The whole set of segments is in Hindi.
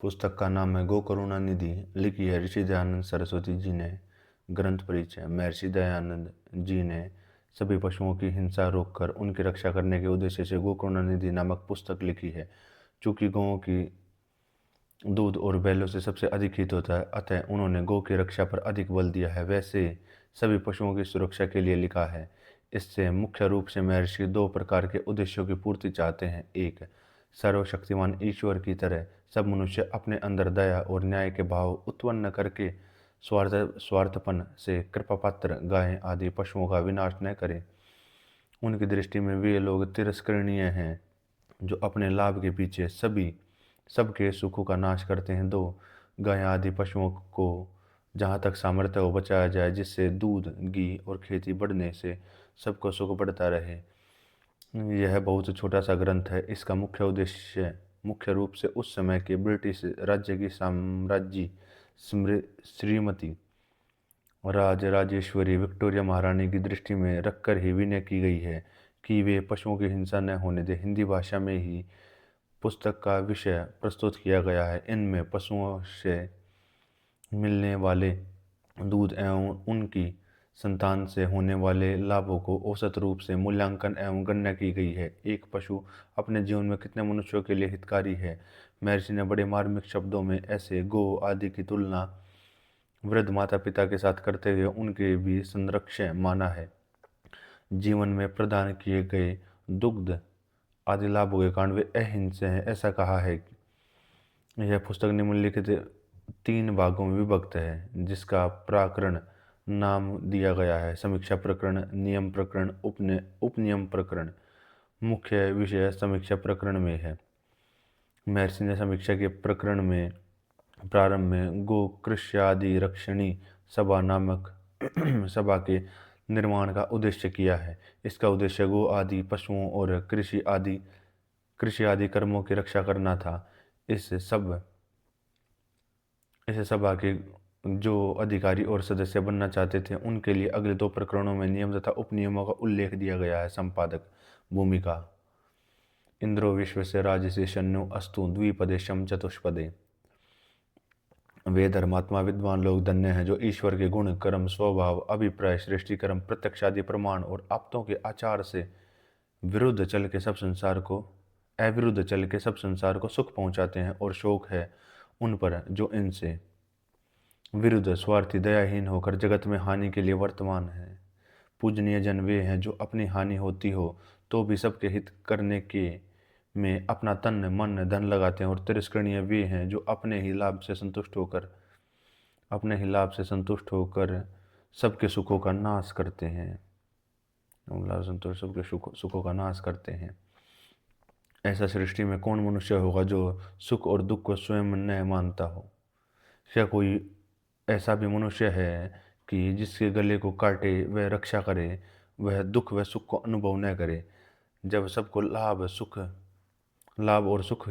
पुस्तक का नाम है गो करुणा निधि। लिखी है ऋषि दयानंद सरस्वती जी ने। ग्रंथ परिचय। महर्षि दयानंद जी ने सभी पशुओं की हिंसा रोककर उनकी रक्षा करने के उद्देश्य से गो करुणा निधि नामक पुस्तक लिखी है। चूंकि गौओं की दूध और बैलों से सबसे अधिक हित होता है, अतः उन्होंने गौ की रक्षा पर अधिक बल दिया है। वैसे सभी पशुओं की सुरक्षा के लिए लिखा है। इससे मुख्य रूप से महर्षि दो प्रकार के उद्देश्यों की पूर्ति चाहते हैं। एक, सर्वशक्तिमान ईश्वर की तरह सब मनुष्य अपने अंदर दया और न्याय के भाव उत्पन्न करके स्वार्थपन से कृपापात्र गायें आदि पशुओं का विनाश न करें। उनकी दृष्टि में वे लोग तिरस्करणीय हैं जो अपने लाभ के पीछे सबके सुखों का नाश करते हैं। दो, गाय आदि पशुओं को जहाँ तक सामर्थ्य हो बचाया जाए, जिससे दूध, घी और खेती बढ़ने से सबको सुख बढ़ता रहे। यह बहुत छोटा सा ग्रंथ है। इसका मुख्य उद्देश्य मुख्य रूप से उस समय के ब्रिटिश राज्य की साम्राज्य श्रीमती राजेश्वरी विक्टोरिया महारानी की दृष्टि में रखकर ही विनय की गई है कि वे पशुओं की हिंसा न होने दें। हिंदी भाषा में ही पुस्तक का विषय प्रस्तुत किया गया है। इनमें पशुओं से मिलने वाले दूध एवं उनकी संतान से होने वाले लाभों को औसत रूप से मूल्यांकन एवं गणना की गई है। एक पशु अपने जीवन में कितने मनुष्यों के लिए हितकारी है। महर्षि ने बड़े मार्मिक शब्दों में ऐसे गौ आदि की तुलना वृद्ध माता पिता के साथ करते हुए उनके भी संरक्षण माना है। जीवन में प्रदान किए गए दुग्ध आदि लाभों के कारण वे अहिंसे हैं, ऐसा कहा है। यह पुस्तक निम्नलिखित 3 भागों में विभक्त है, जिसका प्राकरण नाम दिया गया है: समीक्षा प्रकरण, नियम प्रकरण, उपनियम प्रकरण। मुख्य विषय समीक्षा प्रकरण में है। महर्षि ने समीक्षा के प्रकरण में प्रारंभ में गो कृष्यादि रक्षणी सभा नामक सभा के निर्माण का उद्देश्य किया है। इसका उद्देश्य गो आदि पशुओं और कृषि आदि कर्मों की रक्षा करना था। इस सभा के जो अधिकारी और सदस्य बनना चाहते थे, उनके लिए अगले 2 प्रकरणों में नियम तथा उपनियमों का उल्लेख दिया गया है। संपादक भूमिका। इंद्रो विश्वस्य राजसे शन्यो अस्तु द्विपदेशम चतुष्पदे। वे धर्मात्मा विद्वान लोग धन्य हैं जो ईश्वर के गुण, कर्म, स्वभाव, अभिप्राय, सृष्टि कर्म, प्रत्यक्ष आदि प्रमाण और आप्तों के आचार से अविरुद्ध चल के सब संसार को सुख पहुंचाते हैं। और शोक है उन पर जो इनसे विरुद्ध स्वार्थी दयाहीन होकर जगत में हानि के लिए वर्तमान है। पूजनीय जन वे हैं जो अपनी हानि होती हो तो भी सबके हित करने के में अपना तन, मन, धन लगाते हैं। और तिरस्करणीय वे हैं जो अपने ही लाभ से संतुष्ट होकर सबके सुखों का नाश करते हैं। सुखों का नाश करते हैं। ऐसा सृष्टि में कौन मनुष्य होगा जो सुख और दुख को स्वयं न मानता हो? क्या कोई ऐसा भी मनुष्य है कि जिसके गले को काटे वह रक्षा करे, वह दुख व सुख को अनुभव न करे? जब सबको लाभ और सुख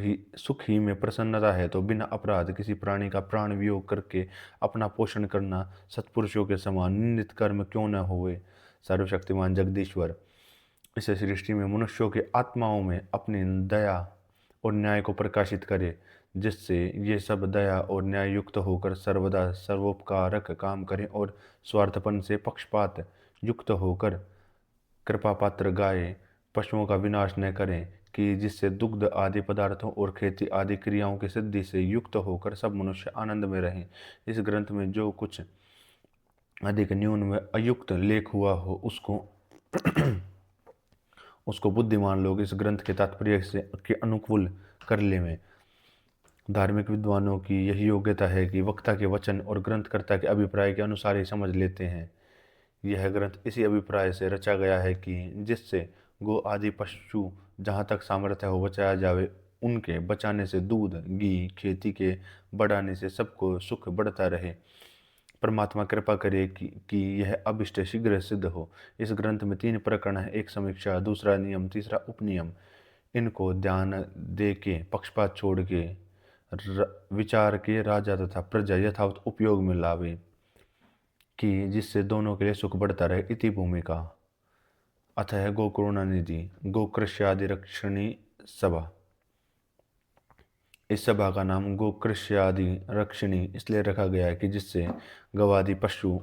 ही में प्रसन्नता है, तो बिना अपराध किसी प्राणी का प्राण वियोग करके अपना पोषण करना सत्पुरुषों के समान निंदित कर्म क्यों न होवे? सर्वशक्तिमान जगदीश्वर इस सृष्टि में मनुष्यों के आत्माओं में अपनी दया और न्याय को प्रकाशित करे, जिससे ये सब दया और न्याय युक्त होकर सर्वदा सर्वोपकारक काम करें और स्वार्थपन से पक्षपात युक्त होकर कृपा पात्र गाय पशुओं का विनाश न करें, कि जिससे दुग्ध आदि पदार्थों और खेती आदि क्रियाओं की सिद्धि से युक्त होकर सब मनुष्य आनंद में रहें। इस ग्रंथ में जो कुछ अधिक न्यून व अयुक्त लेख हुआ हो, उसको बुद्धिमान लोग इस ग्रंथ के तात्पर्य के अनुकूल कर लेवें। धार्मिक विद्वानों की यही योग्यता है कि वक्ता के वचन और ग्रंथकर्ता के अभिप्राय के अनुसार ही समझ लेते हैं। यह ग्रंथ इसी अभिप्राय से रचा गया है कि जिससे गो आदि पशु जहाँ तक सामर्थ्य हो बचाया जावे। उनके बचाने से दूध, घी, खेती के बढ़ाने से सबको सुख बढ़ता रहे। परमात्मा कृपा करे कि यह अभिष्ट शीघ्र सिद्ध हो। इस ग्रंथ में 3 प्रकरण है: एक समीक्षा, दूसरा नियम, तीसरा उपनियम। इनको ध्यान दे के पक्षपात छोड़ के विचार के राजा तथा प्रजा यथावत उपयोग में लावे, कि जिससे दोनों के लिए सुख बढ़ता रहे। इति भूमिका। अतः गो करुणा निधि गो कृष्यादि रक्षणी सभा। इस सभा का नाम गोकृष्यादि रक्षिणी इसलिए रखा गया है कि जिससे गवादि पशु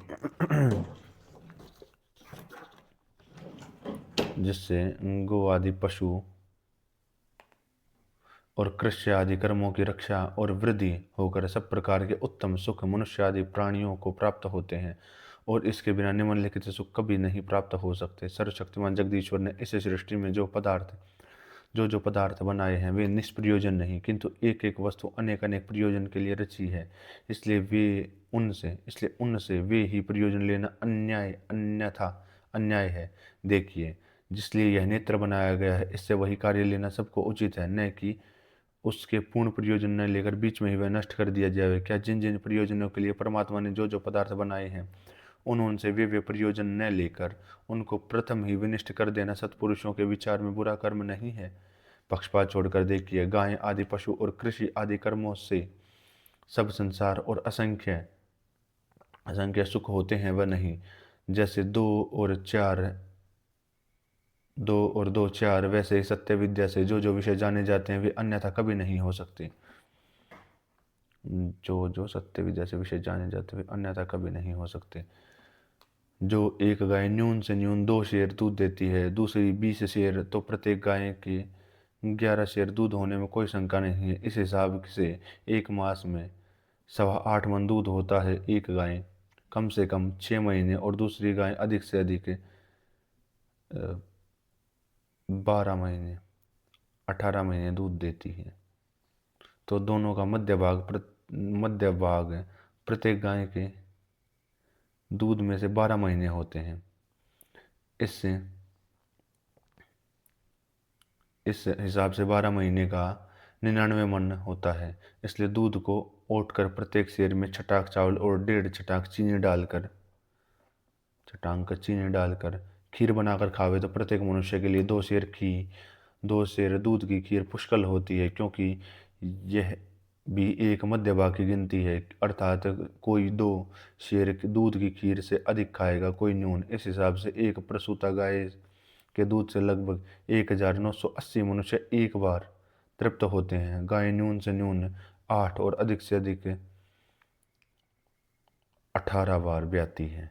जिससे गो आदि पशु और कृष्य आदि कर्मों की रक्षा और वृद्धि होकर सब प्रकार के उत्तम सुख मनुष्य आदि प्राणियों को प्राप्त होते हैं, और इसके बिना निम्नलिखित सुख कभी नहीं प्राप्त हो सकते। सर्वशक्तिमान जगदीश्वर ने इस सृष्टि में जो पदार्थ बनाए हैं वे निष्प्रयोजन नहीं, किंतु एक एक वस्तु अनेक अनेक प्रयोजन के लिए रची है। इसलिए उनसे वे ही प्रयोजन लेना अन्यथा अन्याय है। देखिए, जिसलिए यह नेत्र बनाया गया है इससे वही कार्य लेना सबको उचित है, न कि उसके पूर्ण प्रयोजन न लेकर बीच में ही वह नष्ट कर दिया जाए। क्या जिन जिन प्रयोजनों के लिए परमात्मा ने जो जो पदार्थ बनाए हैं उनसे वे प्रयोजन न लेकर उनको प्रथम ही विनिष्ट कर देना सत्पुरुषों के विचार में बुरा कर्म नहीं है? पक्षपात छोड़कर देखिए, गाय आदि पशु और कृषि आदि कर्मों से सब संसार और असंख्य असंख्य सुख होते हैं वह नहीं। जैसे दो और दो चार, वैसे ही सत्य विद्या से जो जो विषय जाने जाते हैं वे अन्यथा कभी नहीं हो सकते। जो जो सत्य विद्या से विषय जाने जाते वे अन्यथा कभी नहीं हो सकते। जो एक गाय न्यून से न्यून 2 शेर दूध देती है, दूसरी 20 शेर, तो प्रत्येक गाय के 11 शेर दूध होने में कोई शंका नहीं है। इस हिसाब से एक मास में 8.25 मन दूध होता है। एक गाय कम से कम 6 महीने और दूसरी गाय अधिक से अधिक 12 महीने 18 महीने दूध देती है। तो दोनों का मध्य भाग प्रत्येक गाय के दूध में से 12 महीने होते हैं। इससे इस हिसाब से 12 महीने का 99 मन होता है। इसलिए दूध को ओट कर प्रत्येक शेर में छटाक चावल और 1.5 चीनी डालकर खीर बनाकर खावे तो प्रत्येक मनुष्य के लिए 2 शेर दूध की खीर पुष्कल होती है, क्योंकि यह भी एक मध्य भाग की गिनती है, अर्थात कोई 2 शेर दूध की खीर से अधिक खाएगा, कोई न्यून। इस हिसाब से एक प्रसूता गाय के दूध से लगभग 1980 मनुष्य एक बार तृप्त होते हैं। गाय न्यून से न्यून 8 और अधिक से अधिक 18 बार ब्याती है,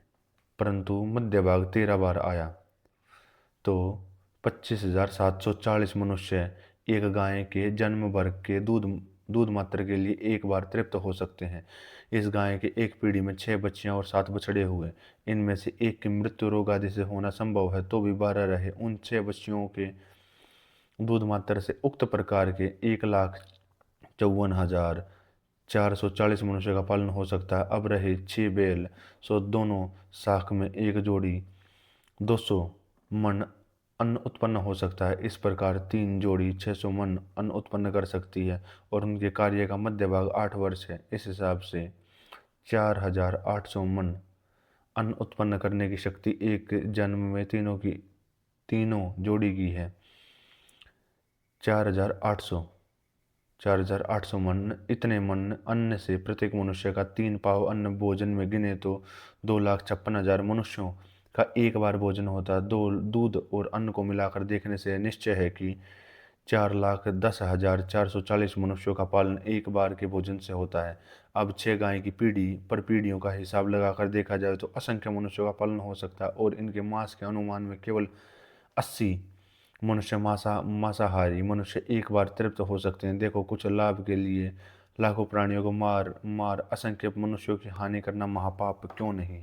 परंतु मध्य भाग 13 बार आया तो 25,740 मनुष्य एक गाय के जन्म भर के दूध मात्र के लिए एक बार तृप्त हो सकते हैं। इस गाय के एक पीढ़ी में 6 बच्चियां और 7 बछड़े हुए। इनमें से एक की मृत्यु रोग आदि से होना संभव है तो भी 12 रहे। उन 6 बच्चियों के दूध मात्र से उक्त प्रकार के 1,54,440 मनुष्य का पालन हो सकता है। अब रहे 6 बैल, सो दोनों साख में एक जोड़ी 200 मन अन्न उत्पन्न हो सकता है। इस प्रकार 3 जोड़ी 600 मन अन्न उत्पन्न कर सकती है, और उनके कार्य का मध्य भाग 8 वर्ष है। इस हिसाब से 4,800 मन अन्न उत्पन्न करने की शक्ति एक जन्म में तीनों जोड़ी की है। 4,800 मन, इतने मन अन्न से प्रत्येक मनुष्य का 3 पाव अन्न भोजन में गिने तो 2,56,000 मनुष्यों का एक बार भोजन होता है। दूध और अन्न को मिलाकर देखने से निश्चय है कि 4,10,440 मनुष्यों का पालन एक बार के भोजन से होता है। अब 6 गाय की पीढ़ियों का हिसाब लगाकर देखा जाए तो असंख्य मनुष्यों का पालन हो सकता है, और इनके मांस के अनुमान में केवल 80 मनुष्य मांसाहारी मनुष्य एक बार तृप्त हो सकते हैं। देखो, कुछ लाभ के लिए लाखों प्राणियों को मार मार असंख्य मनुष्यों की हानि करना महापाप क्यों नहीं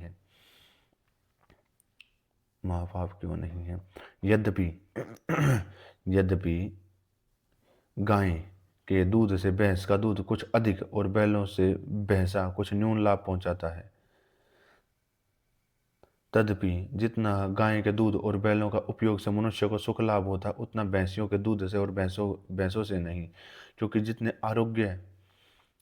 है? यद्यपि यद्यपि गाय के दूध से भैंस का दूध कुछ अधिक और बैलों से भैंसा कुछ न्यून लाभ पहुंचाता है, तदपि जितना गाय के दूध और बैलों का उपयोग से मनुष्य को सुख लाभ होता है उतना भैंसियों के दूध से और भैंसों से नहीं, क्योंकि जितने आरोग्य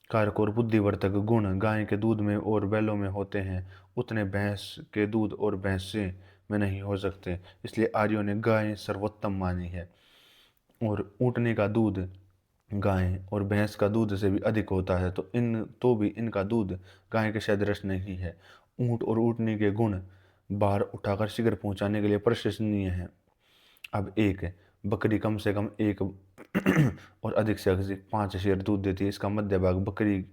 कारक और बुद्धिवर्धक गुण गाय के दूध में और बैलों में होते हैं उतने भैंस के दूध और भैंसे में नहीं हो सकते। इसलिए आर्यों ने गाय सर्वोत्तम मानी है, और ऊँटने का दूध गाय और भैंस का दूध से भी अधिक होता है, तो भी इनका दूध गाय के सदृश नहीं है। ऊँट और ऊँटनी के गुण भार उठाकर शीघ्र पहुंचाने के लिए प्रशंसनीय है। अब एक बकरी कम से कम एक और अधिक से अधिक 5 शेर दूध देती है। इसका मध्य भाग बकरी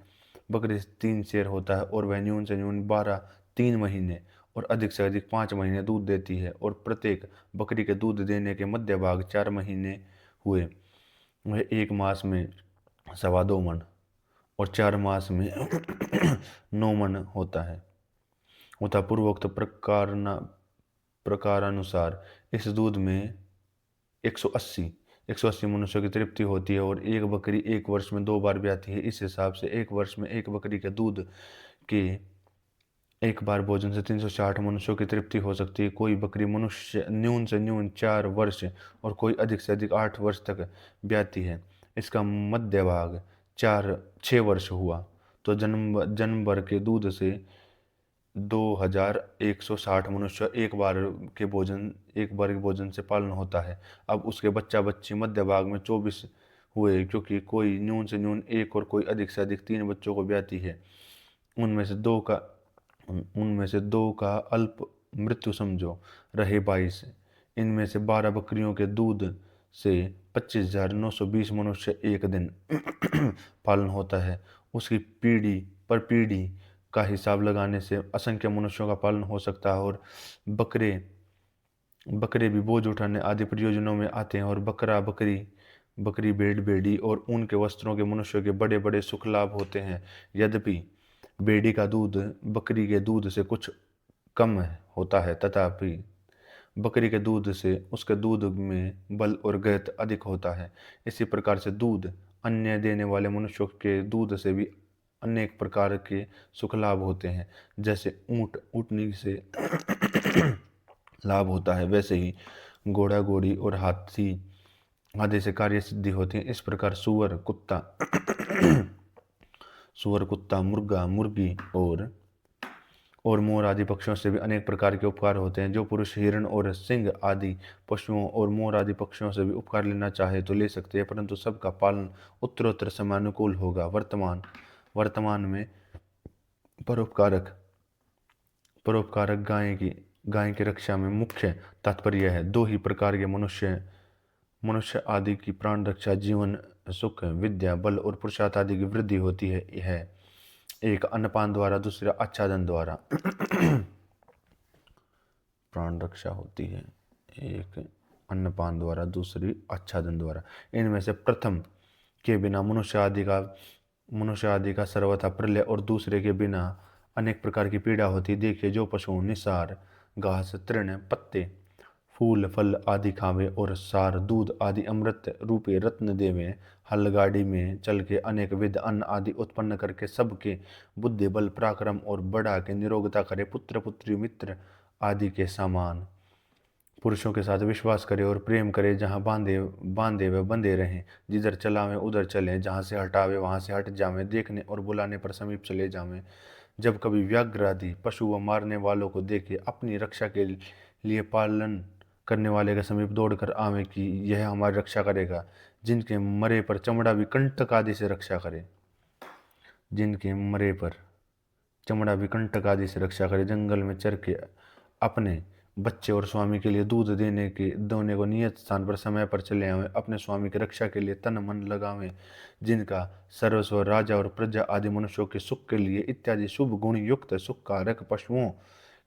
बकरी से 3 शेर होता है और वह न्यून से न्यून 3 महीने और अधिक से अधिक 5 महीने दूध देती है। और प्रत्येक बकरी के दूध देने के मध्य भाग 4 महीने हुए वह 1 मास में 2.25 मन और 4 मास में 9 मन होता पूर्वोक्त प्रकारानुसार इस दूध में 180 मनुष्यों की तृप्ति होती है और एक बकरी 1 वर्ष में 2 बार ब्याती है। इस हिसाब से 1 वर्ष में एक बकरी के दूध के एक बार भोजन से 360 मनुष्यों की तृप्ति हो सकती है। कोई बकरी मनुष्य न्यून से न्यून 4 वर्ष और कोई अधिक से अधिक 8 वर्ष तक ब्याती है। इसका मध्य भाग 6 वर्ष हुआ तो जन्म भर के दूध से 2160 मनुष्य एक बार के भोजन से पालन होता है। अब उसके बच्चा बच्ची मध्य भाग में 24 हुए क्योंकि कोई न्यून से न्यून 1 और कोई अधिक से अधिक 3 बच्चों को ब्याती है। उनमें से दो का अल्प मृत्यु समझो, रहे 22। इनमें से 12 बकरियों के दूध से 25,920 मनुष्य एक दिन पालन होता है। उसकी पीढ़ी का हिसाब लगाने से असंख्य मनुष्यों का पालन हो सकता है। और बकरे भी बोझ उठाने आदि प्रयोजनों में आते हैं। और बकरी भेड़ भेड़ी और ऊन के वस्त्रों के मनुष्यों के बड़े बड़े सुख लाभ होते हैं। यद्यपि भेड़ी का दूध बकरी के दूध से कुछ कम होता है, तथापि बकरी के दूध से उसके दूध में बल और गहत अधिक होता है। इसी प्रकार से दूध अन्य देने वाले मनुष्यों के दूध से भी अनेक प्रकार के सुख लाभ होते हैं। जैसे ऊँटनी से लाभ होता है, वैसे ही घोड़ा घोड़ी और हाथी आदि से कार्य सिद्धि होती है। इस प्रकार सुअर कुत्ता मुर्गा मुर्गी और मोर आदि पक्षियों से भी अनेक प्रकार के उपकार होते हैं। जो पुरुष हिरण और सिंह आदि पशुओं और मोर आदि पक्षियों से भी उपकार लेना चाहे तो ले सकते हैं, परंतु सबका पालन उत्तरोत्तर समानुकूल होगा। वर्तमान में परोपकारक गाय की रक्षा में मुख्य तात्पर्य है। 2 ही प्रकार के मनुष्य आदि की प्राण रक्षा, जीवन सुख, विद्या बल और पुरुषार्थ आदि की वृद्धि होती है। एक अन्नपान द्वारा, दूसरा आच्छादन द्वारा प्राण रक्षा होती है। एक अन्नपान द्वारा, दूसरी आच्छादन द्वारा। इनमें से प्रथम के बिना मनुष्य आदि का सर्वथा प्रलय और दूसरे के बिना अनेक प्रकार की पीड़ा होती। देखिए, जो पशु निसार घास तृण पत्ते फूल फल आदि खावे और सार दूध आदि अमृत रूपे रत्न देवे, हल गाड़ी में चल के अनेक विध अन्न आदि उत्पन्न करके सबके बुद्धि बल पराक्रम और बढ़ा के निरोगता करे, पुत्र पुत्री मित्र आदि के समान पुरुषों के साथ विश्वास करे और प्रेम करे, जहाँ बांधे व बंधे रहें, जिधर चलावे उधर चलें, जहाँ से हटावे वहाँ से हट जावें, देखने और बुलाने पर समीप चले जावें। जब कभी व्याघ्र आदि पशु व मारने वालों को देखे, अपनी रक्षा के लिए पालन करने वाले के समीप दौड़कर आवे कि यह हमारी रक्षा करेगा। जिनके मरे पर चमड़ा भी कंटक आदि से रक्षा करे, जंगल में चर के अपने बच्चे और स्वामी के लिए दूध देने को नियत स्थान पर समय पर चले आवें, अपने स्वामी की रक्षा के लिए तन मन लगावें, जिनका सर्वस्व राजा और प्रजा आदि मनुष्यों के सुख के लिए इत्यादि शुभ गुण युक्त सुख कारक पशुओं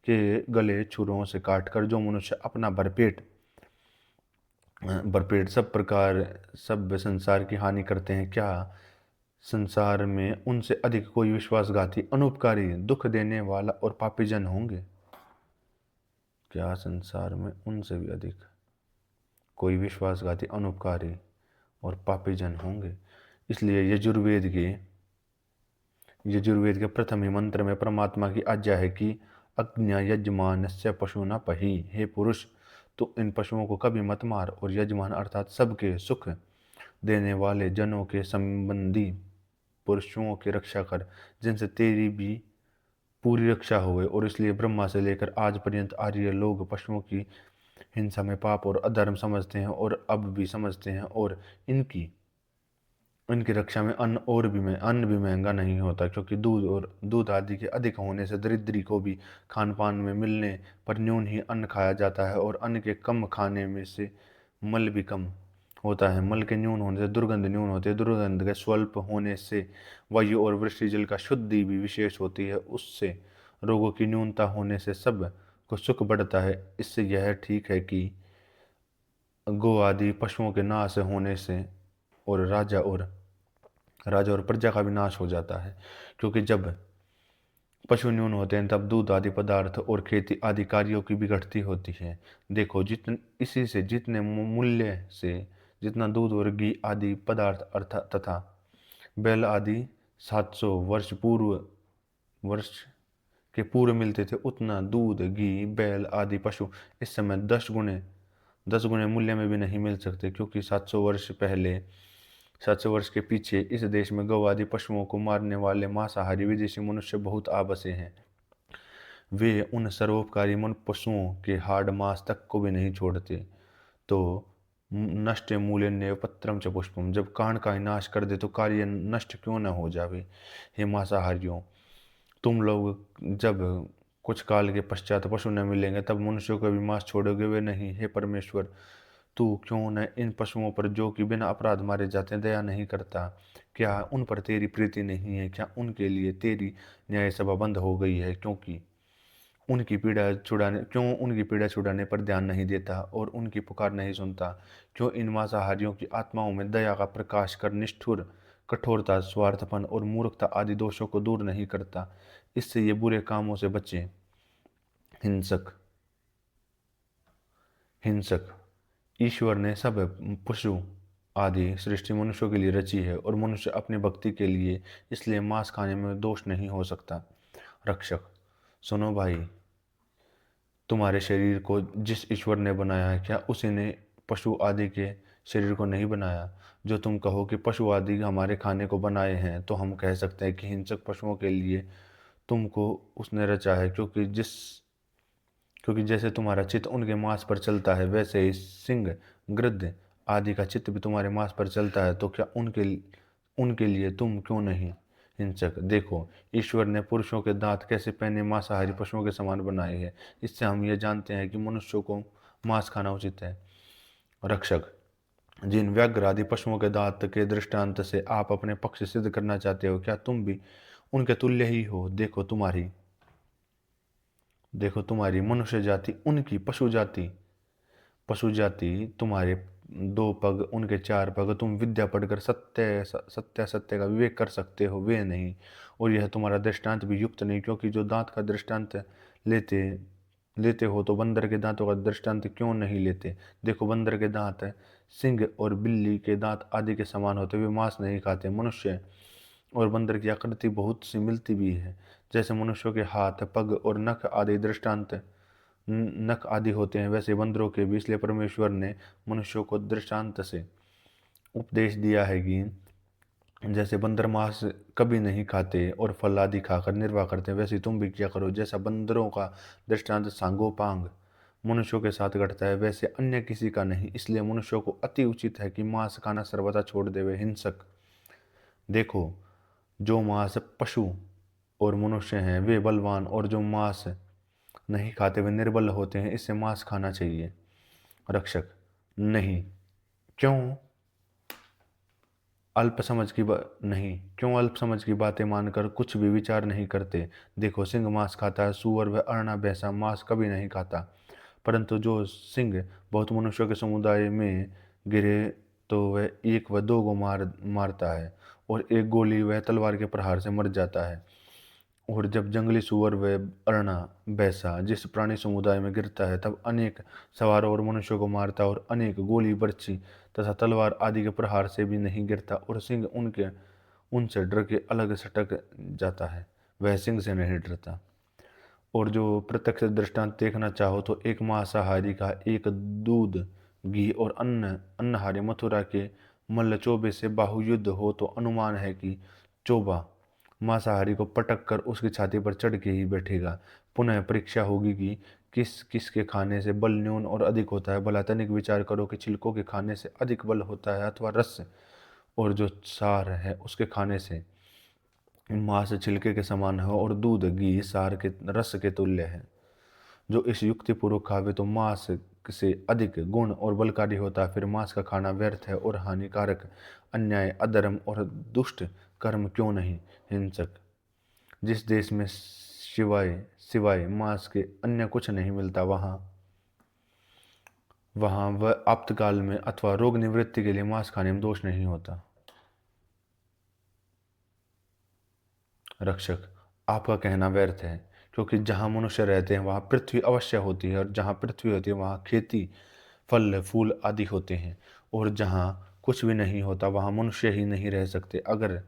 के गले छुरों से काटकर जो मनुष्य अपना भरपेट सब संसार की हानि करते हैं, क्या संसार में उनसे अधिक कोई विश्वासघाती अनुपकारी दुख देने वाला और पापी जन होंगे? क्या संसार में उनसे भी अधिक कोई विश्वासघाती अनुपकारी और पापी जन होंगे? इसलिए यजुर्वेद के प्रथम ही मंत्र में परमात्मा की आज्ञा है कि अज्ञा यजमानस्य पशु न पही। हे पुरुष, तो इन पशुओं को कभी मत मार और यजमान अर्थात सबके सुख देने वाले जनों के संबंधी पुरुषों की रक्षा कर, जिनसे तेरी भी पूरी रक्षा होवे। और इसलिए ब्रह्मा से लेकर आज पर्यंत आर्य लोग पशुओं की हिंसा में पाप और अधर्म समझते हैं और अब भी समझते हैं। और इनकी रक्षा में अन्न भी महंगा नहीं होता, क्योंकि दूध आदि के अधिक होने से दरिद्री को भी खान पान में मिलने पर न्यून ही अन्न खाया जाता है और अन्न के कम खाने में से मल भी कम होता है। मल के न्यून होने से दुर्गंध न्यून होती है। दुर्गंध के स्वल्प होने से वायु और वृष्टि जल का शुद्धि भी विशेष होती है। उससे रोगों की न्यूनता होने से सब को सुख बढ़ता है। इससे यह ठीक है कि गो आदि पशुओं के नाश होने से और राजा और प्रजा का भी नाश हो जाता है, क्योंकि जब पशु न्यून होते हैं तब दूध आदि पदार्थ और खेती आदि कार्यों की भी घटती होती है। देखो इसी से जितने मूल्य से जितना दूध और घी आदि पदार्थ अर्थात तथा बैल आदि 700 वर्ष के पूर्व मिलते थे, उतना दूध घी बैल आदि पशु इस समय 10 गुने मूल्य में भी नहीं मिल सकते, क्योंकि 700 वर्ष के पीछे इस देश में गौ आदि पशुओं को मारने वाले मांसाहारी विदेशी मनुष्य बहुत आ बसे हैं। वे उन सर्वोपकारी पशुओं के हाड़ मांस तक को भी नहीं छोड़ते। तो नष्ट मूल्य पत्रम च पुष्पम, जब कांड का ही नाश कर दे तो कार्य नष्ट क्यों न हो जावे। हे मांसाहारियों, तुम लोग जब कुछ काल के पश्चात पशु न मिलेंगे तब मनुष्यों का भी मांस छोड़ोगे वे नहीं। हे परमेश्वर, तू क्यों न इन पशुओं पर जो कि बिना अपराध मारे जाते हैं दया नहीं करता। क्या उन पर तेरी प्रीति नहीं है? क्या उनके लिए तेरी न्याय सभा बंद हो गई है? क्यों उनकी पीड़ा छुड़ाने पर ध्यान नहीं देता और उनकी पुकार नहीं सुनता? क्यों इन मांसाहारियों की आत्माओं में दया का प्रकाश कर निष्ठुर कठोरता, स्वार्थपन और मूर्खता आदि दोषों को दूर नहीं करता? इससे ये बुरे कामों से बचे। हिंसक हिंसक ईश्वर ने सब पशु आदि सृष्टि मनुष्यों के लिए रची है और मनुष्य अपनी भक्ति के लिए, इसलिए मांस खाने में दोष नहीं हो सकता। रक्षक, सुनो भाई, तुम्हारे शरीर को जिस ईश्वर ने बनाया है, क्या उसी ने पशु आदि के शरीर को नहीं बनाया? जो तुम कहो कि पशु आदि हमारे खाने को बनाए हैं, तो हम कह सकते हैं कि हिंसक पशुओं के लिए तुमको उसने रचा है, क्योंकि जैसे तुम्हारा चित्त उनके मांस पर चलता है, वैसे ही सिंह, गृध्र आदि का चित्त भी तुम्हारे मांस पर चलता है। तो क्या उनके लिए तुम क्यों नहीं हिंसक? देखो, ईश्वर ने पुरुषों के दांत कैसे पहने मांसाहारी पशुओं के समान बनाए हैं। इससे हम ये जानते हैं कि मनुष्यों को मांस खाना उचित है। रक्षक, जिन व्याघ्र आदि पशुओं के दांत के दृष्टांत से आप अपने पक्ष सिद्ध करना चाहते हो, क्या तुम भी उनके तुल्य ही हो? देखो तुम्हारी मनुष्य जाति, उनकी पशु जाति, तुम्हारे 2 पग, उनके 4 पग, तुम विद्या पढ़कर सत्य का विवेक कर सकते हो, वे नहीं। और यह तुम्हारा दृष्टांत भी युक्त नहीं, क्योंकि जो दांत का दृष्टांत लेते लेते हो तो बंदर के दांतों का दृष्टांत क्यों नहीं लेते? देखो, बंदर के दांत सिंह और बिल्ली के दांत आदि के समान होते, वे मांस नहीं खाते। मनुष्य और बंदर की आकृति बहुत सी मिलती भी है। जैसे मनुष्यों के हाथ, पग और नख आदि होते हैं, वैसे बंदरों के भी। इसलिए परमेश्वर ने मनुष्यों को दृष्टांत से उपदेश दिया है कि जैसे बंदर मांस कभी नहीं खाते और फल आदि खाकर निर्वाह करते हैं, वैसे तुम भी किया करो। जैसा बंदरों का दृष्टांत सांगोपांग मनुष्यों के साथ घटता है, वैसे अन्य किसी का नहीं। इसलिए मनुष्यों को अति उचित है कि मांस खाना सर्वथा छोड़ देवे। हिंसक, देखो, जो मांस पशु और मनुष्य हैं वे बलवान, और जो मांस नहीं खाते वे निर्बल होते हैं, इससे मांस खाना चाहिए। रक्षक, नहीं। क्यों क्यों अल्प समझ की बातें मानकर कुछ भी विचार नहीं करते? देखो, सिंह मांस खाता है, सुअर व अरना भैंसा मांस कभी नहीं खाता। परंतु जो सिंह बहुत मनुष्यों के समुदाय में गिरे तो वह 1 व 2 को मारता है, और एक गोली वह तलवार के प्रहार से मर जाता है। और जब जंगली सुअर व अरना भैंसा जिस प्राणी समुदाय में गिरता है, तब अनेक सवारों और मनुष्यों को मारता, और अनेक गोली, बर्छी तथा तलवार आदि के प्रहार से भी नहीं गिरता, और सिंह उनसे डर के अलग सटक जाता है, वह सिंह से नहीं डरता। और जो प्रत्यक्ष दृष्टांत देखना चाहो तो एक मांसाहारी का एक दूध, घी और अन्नहारी मथुरा के मल्लचोबे से बाहुयुद्ध हो, तो अनुमान है कि चोबा मांसाहारी को पटक कर उसकी छाती पर चढ़ के ही बैठेगा। पुनः परीक्षा होगी कि किस किस के खाने से बल न्यून और अधिक होता है। भला तनिक विचार करो कि छिलकों के खाने से अधिक बल होता है, अथवा रस और जो सार है उसके खाने से? मांस छिलके के समान है और दूध, घी सार के रस के तुल्य है। जो इस युक्ति पूर्वक खावे तो मांस से अधिक गुण और बलकारी होता है, फिर मांस का खाना व्यर्थ है और हानिकारक। अन्याय, अधर्म और दुष्ट कर्म क्यों नहीं? हिंसक, जिस देश में सिवाय सिवाय मांस के अन्य कुछ नहीं मिलता, वहाँ वहाँ वह आपातकाल में अथवा रोग निवृत्ति के लिए मांस खाने में दोष नहीं होता। रक्षक, आपका कहना व्यर्थ है, क्योंकि जहाँ मनुष्य रहते हैं वहाँ पृथ्वी अवश्य होती है, और जहाँ पृथ्वी होती है वहाँ खेती, फल फूल आदि होते हैं, और जहाँ कुछ भी नहीं होता वहाँ मनुष्य ही नहीं रह सकते। अगर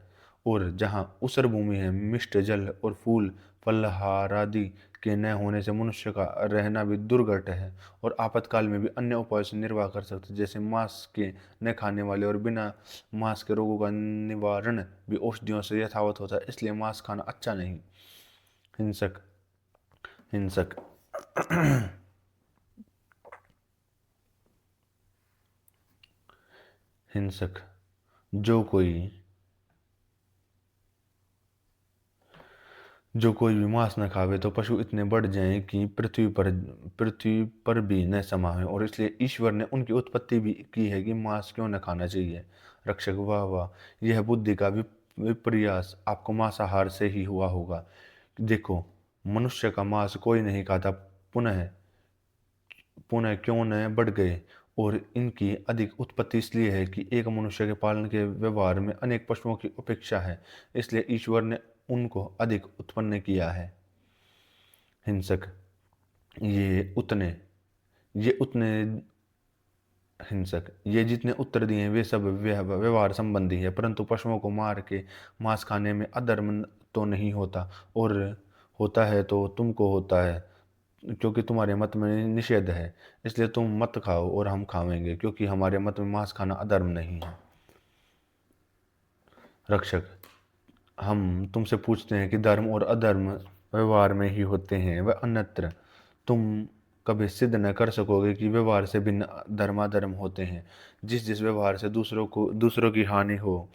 और जहाँ ऊसर भूमि है, मिष्ट जल और फूल फलहार आदि के न होने से मनुष्य का रहना भी दुर्घट है, और आपातकाल में भी अन्य उपायों से निर्वाह कर सकते, जैसे मांस के न खाने वाले और बिना मांस के रोगों का निवारण भी औषधियों से यथावत होता है, इसलिए मांस खाना अच्छा नहीं। हिंसक, हिंसक हिंसक, जो कोई जो कोई भी मांस न खावे तो पशु इतने बढ़ जाएं कि पृथ्वी पर भी न समाये, और इसलिए ईश्वर ने उनकी उत्पत्ति भी की है कि मांस क्यों न खाना चाहिए। रक्षक, वाह वाह, यह बुद्धि का विपर्यास आपको मांसाहार से ही हुआ होगा। देखो, मनुष्य का मांस कोई नहीं खाता, पुनः पुनः क्यों न बढ़ गए, और इनकी अधिक उत्पत्ति इसलिए है कि एक मनुष्य के पालन के व्यवहार में अनेक पशुओं की अपेक्षा है, इसलिए ईश्वर ने उनको अधिक उत्पन्न किया है। हिंसक, ये उतने ये उतने हिंसक, ये जितने उत्तर दिए वे सब व्यवहार संबंधी है, परंतु पशुओं को मार के मांस खाने में अधर्म तो नहीं होता, और होता है तो तुमको होता है, क्योंकि तुम्हारे मत में निषेध है, इसलिए तुम मत खाओ और हम खावेंगे, क्योंकि हमारे मत में मांस खाना अधर्म नहीं है। रक्षक, हम तुमसे पूछते हैं कि धर्म और अधर्म व्यवहार में ही होते हैं, वह अन्यत्र तुम कभी सिद्ध न कर सकोगे कि व्यवहार से भिन्न धर्माधर्म होते हैं। जिस जिस व्यवहार से दूसरों की हानि हो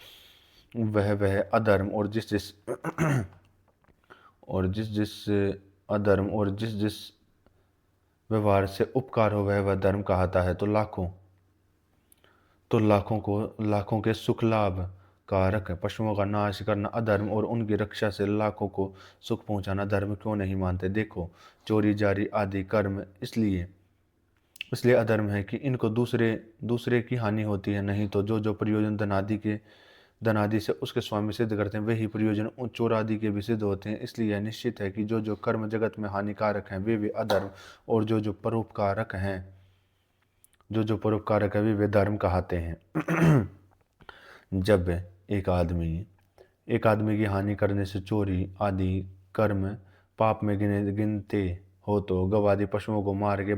वह अधर्म, और जिस जिस अधर्म और जिस जिस व्यवहार से उपकार हो वह धर्म कहता है। तो लाखों के सुख लाभ कारक पशुओं का नाश करना अधर्म, और उनकी रक्षा से लाखों को सुख पहुंचाना धर्म क्यों नहीं मानते? देखो, चोरी जारी आदि कर्म इसलिए अधर्म है कि इनको दूसरे दूसरे की हानि होती है, नहीं तो जो जो प्रयोजन धन आदि से उसके स्वामी सिद्ध करते हैं वही प्रयोजन चोर आदि के भी सिद्ध होते हैं। इसलिए यह निश्चित है कि जो जो कर्म जगत में हानिकारक हैं वे अधर्म, और जो जो परोपकारक है वे धर्म कहते हैं। जब एक आदमी की हानि करने से चोरी आदि कर्म पाप में गिनते हो, तो गवादि पशुओं को मार के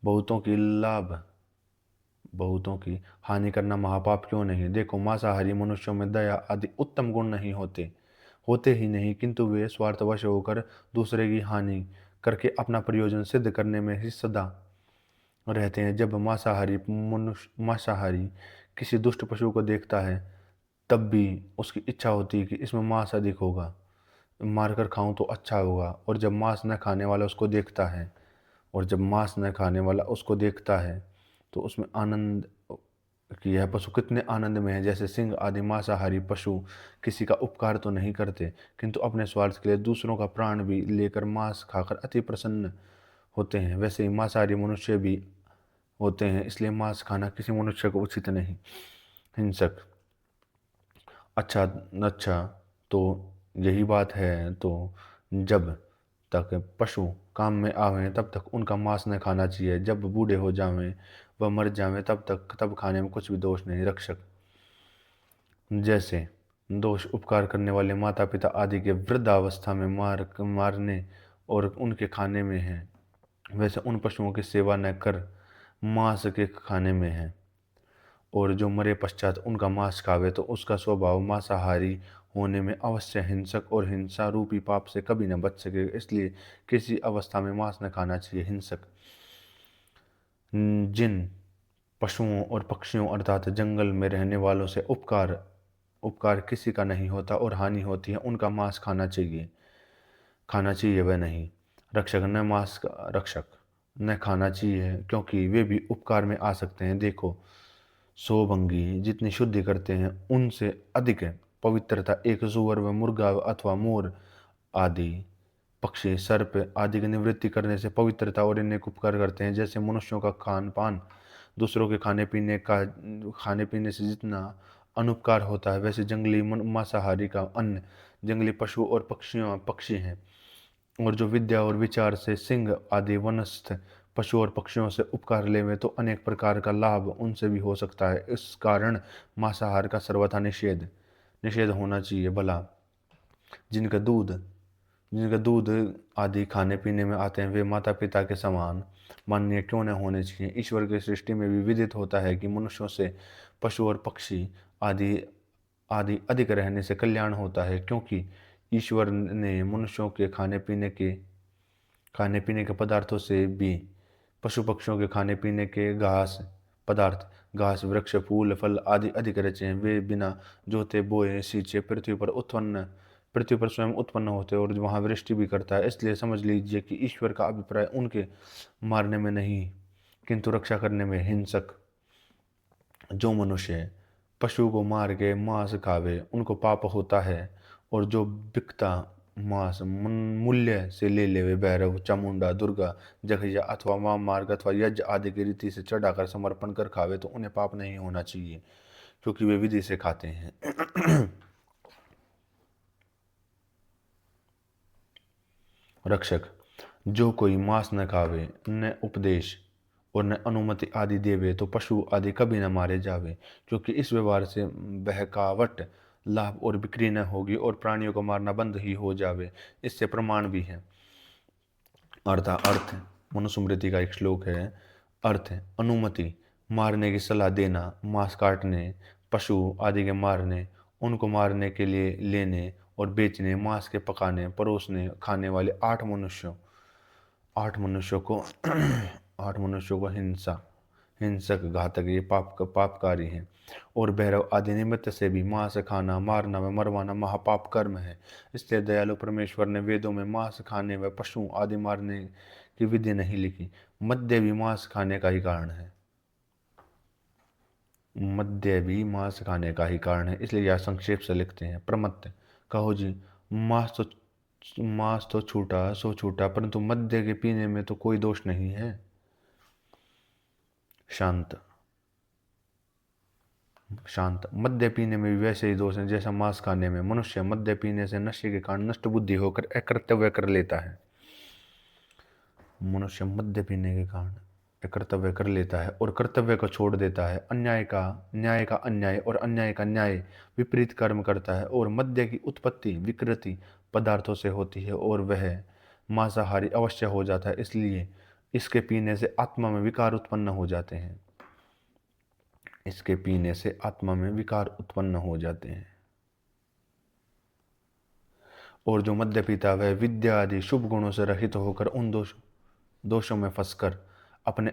बहुतों की लाभ बहुतों की हानि करना महापाप क्यों नहीं? देखो, मांसाहारी मनुष्यों में दया आदि उत्तम गुण नहीं होते ही नहीं, किंतु वे स्वार्थवश होकर दूसरे की हानि करके अपना प्रयोजन सिद्ध करने में ही सदा रहते हैं। जब मांसाहारी किसी दुष्ट पशु को देखता है तब भी उसकी इच्छा होती है कि इसमें मांस अधिक होगा, मारकर खाऊं तो अच्छा होगा। और जब मांस न खाने वाला उसको देखता है तो उसमें आनंद कि यह पशु कितने आनंद में है। जैसे सिंह आदि मांसाहारी पशु किसी का उपकार तो नहीं करते, किंतु अपने स्वार्थ के लिए दूसरों का प्राण भी लेकर मांस खाकर अति प्रसन्न होते हैं, वैसे ही मांसाहारी मनुष्य भी होते हैं, इसलिए मांस खाना किसी मनुष्य को उचित नहीं। हिंसक, अच्छा अच्छा, तो यही बात है, तो जब तक पशु काम में आवें तब तक उनका मांस न खाना चाहिए, जब बूढ़े हो जावें व मर जावें तब खाने में कुछ भी दोष नहीं। रक्षक, जैसे दोष उपकार करने वाले माता पिता आदि के वृद्धावस्था में मारने और उनके खाने में है, वैसे उन पशुओं की सेवा न कर मांस के खाने में है, और जो मरे पश्चात उनका मांस खावे तो उसका स्वभाव मांसाहारी होने में अवश्य हिंसक और हिंसा रूपी पाप से कभी न बच सकेगा, इसलिए किसी अवस्था में मांस न खाना चाहिए। हिंसक, जिन पशुओं और पक्षियों अर्थात जंगल में रहने वालों से उपकार किसी का नहीं होता और हानि होती है, उनका मांस खाना चाहिए वह नहीं। रक्षक, न खाना चाहिए, क्योंकि वे भी उपकार में आ सकते हैं। देखो, सोभंगी जितनी शुद्धि करते हैं उनसे अधिक है पवित्रता एक सुअर व मुर्गा अथवा मोर आदि पक्षी सर्प आदि की निवृत्ति करने से पवित्रता और इन्हें उपकार करते हैं। जैसे मनुष्यों का खान पान दूसरों के खाने पीने से जितना अनुपकार होता है, वैसे जंगली मांसाहारी का अन्न जंगली पशु और पक्षी हैं। और जो विद्या और विचार से सिंह आदि वनस्थ पशु और पक्षियों से उपकार लेवे तो अनेक प्रकार का लाभ उनसे भी हो सकता है। इस कारण मांसाहार का सर्वथा निषेध निषेध होना चाहिए। भला जिनका दूध जिनका दूध आदि खाने पीने में आते हैं वे माता पिता के समान माननीय क्यों न होने चाहिए। ईश्वर की सृष्टि में भी विदित होता है कि मनुष्यों से पशु और पक्षी आदि आदि अधिक रहने से कल्याण होता है, क्योंकि ईश्वर ने मनुष्यों के खाने पीने के पदार्थों से भी पशु पक्षियों के खाने पीने के घास वृक्ष फूल फल आदि अधिक रचे हैं। वे बिना जोते बोए सींचे पृथ्वी पर स्वयं उत्पन्न होते हैं और वहाँ वृष्टि भी करता है। इसलिए समझ लीजिए कि ईश्वर का अभिप्राय उनके मारने में नहीं किंतु रक्षा करने में। हिंसक जो मनुष्य पशु को मार के मांस खावे उनको पाप होता है, और जो बिकता मांस मूल्य से ले लेवे भैरव चामुंडा दुर्गा जखिया अथवा वाम मार्ग अथवा यज्ञ आदि की रीति से चढ़ाकर समर्पण कर खावे तो उन्हें पाप नहीं होना चाहिए, क्योंकि वे विधि से खाते हैं। रक्षक जो कोई मांस न खावे न उपदेश और न अनुमति आदि देवे तो पशु आदि कभी न मारे जावे, क्योंकि इस व्यवहार से बहकावट लाभ और बिक्री न होगी और प्राणियों को मारना बंद ही हो जावे। इससे प्रमाण भी है। अर्थ मनुस्मृति का एक श्लोक है। अर्थ अनुमति मारने की सलाह देना, मांस काटने पशु आदि के मारने उनको मारने के लिए लेने और बेचने मांस के पकाने परोसने खाने वाले आठ मनुष्यों को आठ मनुष्यों को हिंसक घातक ये पापकारी है। और भैरव आदि निमित्त से भी मांस खाना मारना व मरवाना महापाप कर्म है। इसलिए दयालु परमेश्वर ने वेदों में मांस खाने व पशु आदि मारने की विधि नहीं लिखी। मद्य भी मांस खाने का ही कारण है। मद्य भी मांस खाने का ही कारण है, इसलिए यह संक्षेप से लिखते हैं। प्रमत्त कहो जी, मांस तो छूटा सो छूटा, परंतु मद्य के पीने में तो कोई दोष नहीं है। शांत शांत मद्य पीने में भी वैसे ही दोष है जैसा मांस खाने में। मनुष्य मद्य पीने से नशे के कारण नष्ट बुद्धि होकर अकर्तव्य कर लेता है। मनुष्य मद्य पीने के कारण कर्तव्य कर लेता है और कर्तव्य को छोड़ देता है। न्याय का अन्याय और अन्याय का न्याय विपरीत कर्म करता है। और मद्य की उत्पत्ति विकृति पदार्थों से होती है और वह मांसाहारी अवश्य हो जाता है। इसलिए इसके पीने से आत्मा में विकार उत्पन्न हो जाते हैं। इसके पीने से आत्मा में विकार उत्पन्न हो जाते हैं। और जो मद्य पीता वह विद्या आदि शुभ गुणों से रहित होकर उन दोषों में फंसकर अपने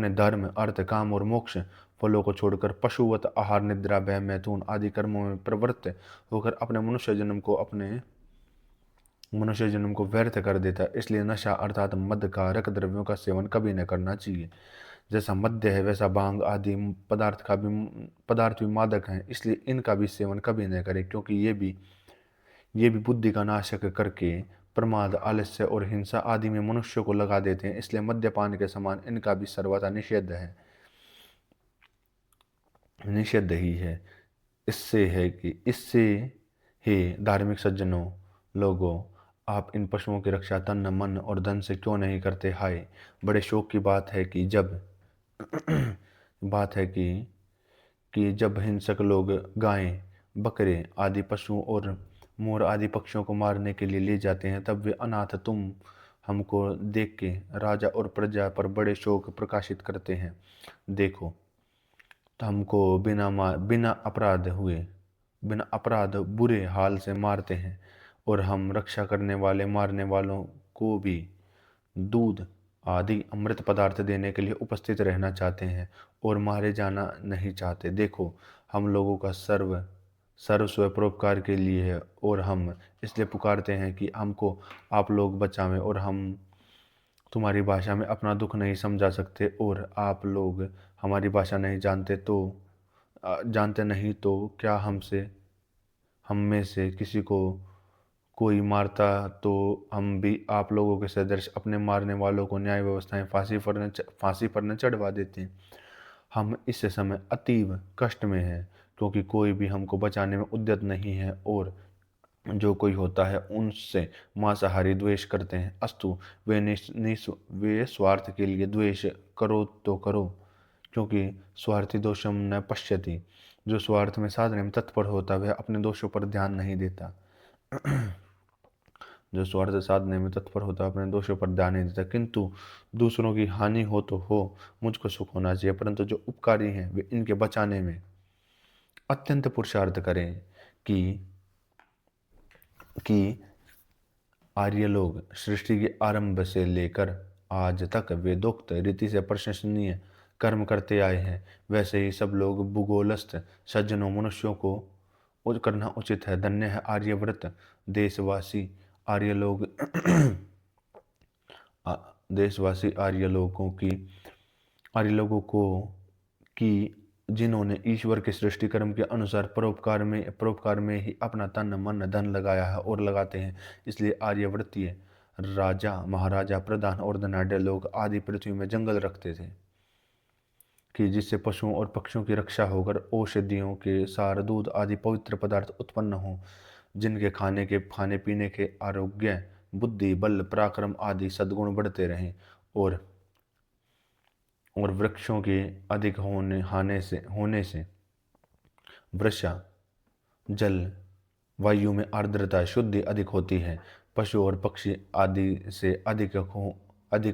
धर्म अर्थ काम और मोक्ष फलों को छोड़कर पशुवत आहार निद्रा भय मैथुन आदि कर्मों में प्रवृत्त होकर अपने मनुष्य जन्म को व्यर्थ कर देता है। इसलिए नशा अर्थात मद कारक द्रव्यों का सेवन कभी न करना चाहिए। जैसा मद्य है वैसा भांग आदि पदार्थ भी मादक हैं, इसलिए इनका भी सेवन कभी न करें, क्योंकि ये भी बुद्धि का नाशक करके प्रमाद आलस्य और हिंसा आदि में मनुष्य को लगा देते हैं। इसलिए मद्यपान के समान इनका भी सर्वथा निषेध ही है। इससे हे धार्मिक सज्जनों लोगों, आप इन पशुओं की रक्षा तन मन और धन से क्यों नहीं करते। हाय, बड़े शोक की बात है कि जब हिंसक लोग गायें बकरे आदि पशुओं और मोर आदि पक्षियों को मारने के लिए ले जाते हैं, तब वे अनाथ तुम हमको देख के राजा और प्रजा पर बड़े शोक प्रकाशित करते हैं। देखो, तो हमको बिना अपराध बुरे हाल से मारते हैं, और हम रक्षा करने वाले मारने वालों को भी दूध आदि अमृत पदार्थ देने के लिए उपस्थित रहना चाहते हैं और मारे जाना नहीं चाहते। देखो, हम लोगों का सर्व परोपकार के लिए है, और हम इसलिए पुकारते हैं कि हमको आप लोग बचावें, तुम्हारी भाषा में अपना दुख नहीं समझा सकते और आप लोग हमारी भाषा नहीं जानते तो जानते नहीं तो क्या हम में से किसी को कोई मारता तो हम भी आप लोगों के सदृश अपने मारने वालों को न्याय व्यवस्थाएं फांसी पर न चढ़वा देते। हम इस समय अतीव कष्ट में हैं क्योंकि कोई भी हमको बचाने में उद्यत नहीं है और जो कोई होता है उनसे मांसाहारी द्वेष करते हैं। अस्तु, वे स्वार्थ के लिए द्वेष करो तो करो, क्योंकि स्वार्थी दोषम न पश्यति। जो स्वार्थ में साधने में तत्पर होता है वह अपने दोषों पर ध्यान नहीं देता। जो स्वार्थ साधने में तत्पर होता है अपने दोषों पर ध्यान नहीं देता, किंतु दूसरों की हानि हो तो हो, मुझको सुख होना चाहिए, परंतु जो उपकारी हैं वे इनके बचाने में अत्यंत पुरुषार्थ करें। कि कि आर्य लोग सृष्टि के आरंभ से लेकर आज तक वेदोक्त रीति से प्रशंसनीय कर्म करते आए हैं, वैसे ही सब लोग भूगोलस्थ सज्जनों मनुष्यों को करना उचित है। धन्य है आर्यव्रत देशवासी आर्य लोग देशवासी आर्य लोगों को कि जिन्होंने ईश्वर के सृष्टि कर्म के अनुसार परोपकार में ही अपना तन मन धन लगाया है और लगाते हैं। इसलिए आर्यवर्तीय राजा महाराजा प्रधान और धनाढ़ लोग आदि पृथ्वी में जंगल रखते थे कि जिससे पशुओं और पक्षियों की रक्षा होकर औषधियों के सार दूध आदि पवित्र पदार्थ उत्पन्न हो, जिनके खाने पीने के आरोग्य बुद्धि बल पराक्रम आदि सद्गुण बढ़ते रहें और वृक्षों के अधिक होने से वर्षा जल वायु में आर्द्रता शुद्धि अधिक होती है। पशु और पक्षी आदि से अधिक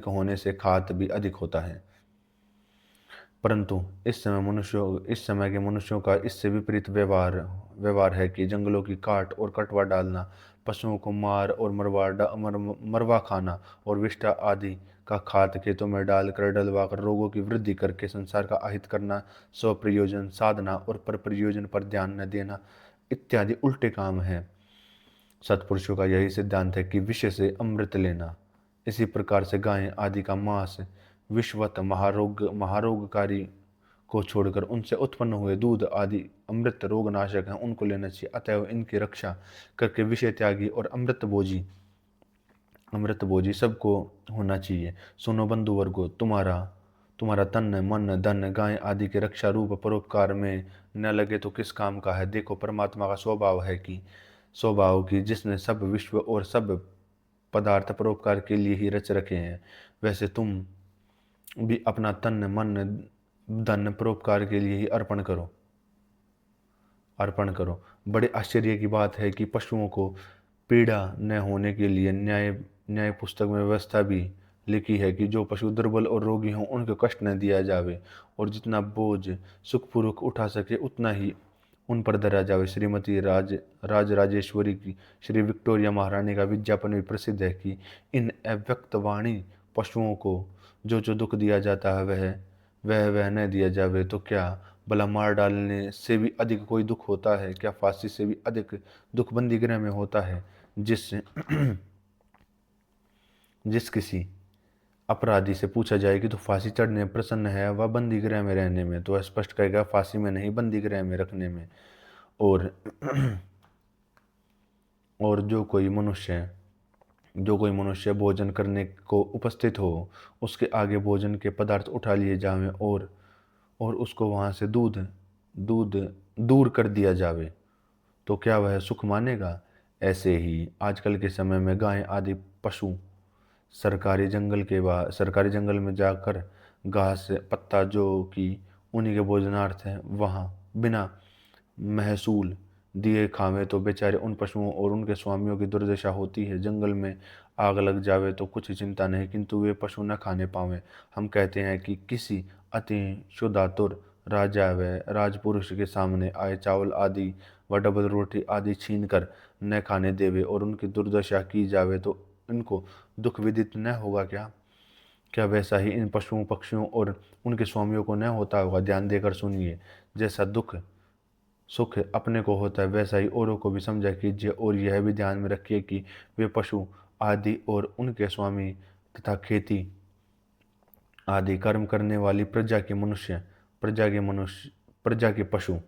होने से खाद भी अधिक होता है। परंतु इस समय के मनुष्यों का इससे विपरीत व्यवहार है कि जंगलों की काट और कटवा डालना, पशुओं को मार और मरवा खाना और विष्ठा आदि का खाद खेतों में डालकर डलवाकर रोगों की वृद्धि करके संसार का अहित करना, स्वप्रयोजन साधना और पर प्रयोजन पर ध्यान न देना इत्यादि उल्टे काम हैं। सत्पुरुषों का यही सिद्धांत है कि विषय से अमृत लेना। इसी प्रकार से गायें आदि का मांस विश्वत महारोगकारी को छोड़कर उनसे उत्पन्न हुए दूध आदि अमृत रोगनाशक हैं, उनको लेना चाहिए। अतएव इनकी रक्षा करके विषय त्यागी और अमृत भोजी सबको होना चाहिए। सुनो बंधु वर्गो, तुम्हारा तन मन धन गाय आदि के रक्षा रूप परोपकार में न लगे तो किस काम का है। देखो, परमात्मा का स्वभाव की जिसने सब विश्व और सब पदार्थ परोपकार के लिए ही रच रखे हैं, वैसे तुम भी अपना तन मन धन परोपकार के लिए ही अर्पण करो। बड़े आश्चर्य की बात है कि पशुओं को पीड़ा न होने के लिए न्याय पुस्तक में व्यवस्था भी लिखी है कि जो पशु दुर्बल और रोगी हों उनको कष्ट न दिया जावे और जितना बोझ सुखपूर्वक उठा सके उतना ही उन पर धरा जावे। श्रीमती राजराजेश्वरी की श्री विक्टोरिया महारानी का विज्ञापन भी प्रसिद्ध है कि इन अव्यक्त वाणी पशुओं को जो दुख दिया जाता है वह न दिया जावे। तो क्या भला मार डालने से भी अधिक कोई दुख होता है? क्या फांसी से भी अधिक दुख बंदी गृह में होता है? जिस किसी अपराधी से पूछा जाए कि तो फांसी चढ़ने में प्रसन्न है व बंदी गृह में रहने में, तो स्पष्ट कहेगा फांसी में नहीं, बंदी गृह में रखने में। और और जो कोई मनुष्य भोजन करने को उपस्थित हो, उसके आगे भोजन के पदार्थ उठा लिए जावें और उसको वहाँ से दूर कर दिया जावे, तो क्या वह सुख मानेगा? ऐसे ही आजकल के समय में गाय आदि पशु सरकारी जंगल में जाकर घास पत्ता जो कि उन्हीं के भोजनार्थ है वहाँ बिना महसूल दिए खावे तो बेचारे उन पशुओं और उनके स्वामियों की दुर्दशा होती है। जंगल में आग लग जावे तो कुछ चिंता नहीं, किंतु वे पशु न खाने पावे। हम कहते हैं कि किसी अति शुद्धातुर राजा व राजपुरुष के सामने आए चावल आदि व डबल रोटी आदि छीन कर न खाने देवे और उनकी दुर्दशा की जावे तो इनको दुख विदित न होगा क्या? क्या वैसा ही इन पशुओं पक्षियों और उनके स्वामियों को न होता होगा? ध्यान देकर सुनिए। जैसा सुख अपने को होता है वैसा ही औरों को भी समझा कीजिए और यह भी ध्यान में रखिए कि वे पशु आदि और उनके स्वामी तथा खेती आदि कर्म करने वाली प्रजा के मनुष्य, प्रजा के पशु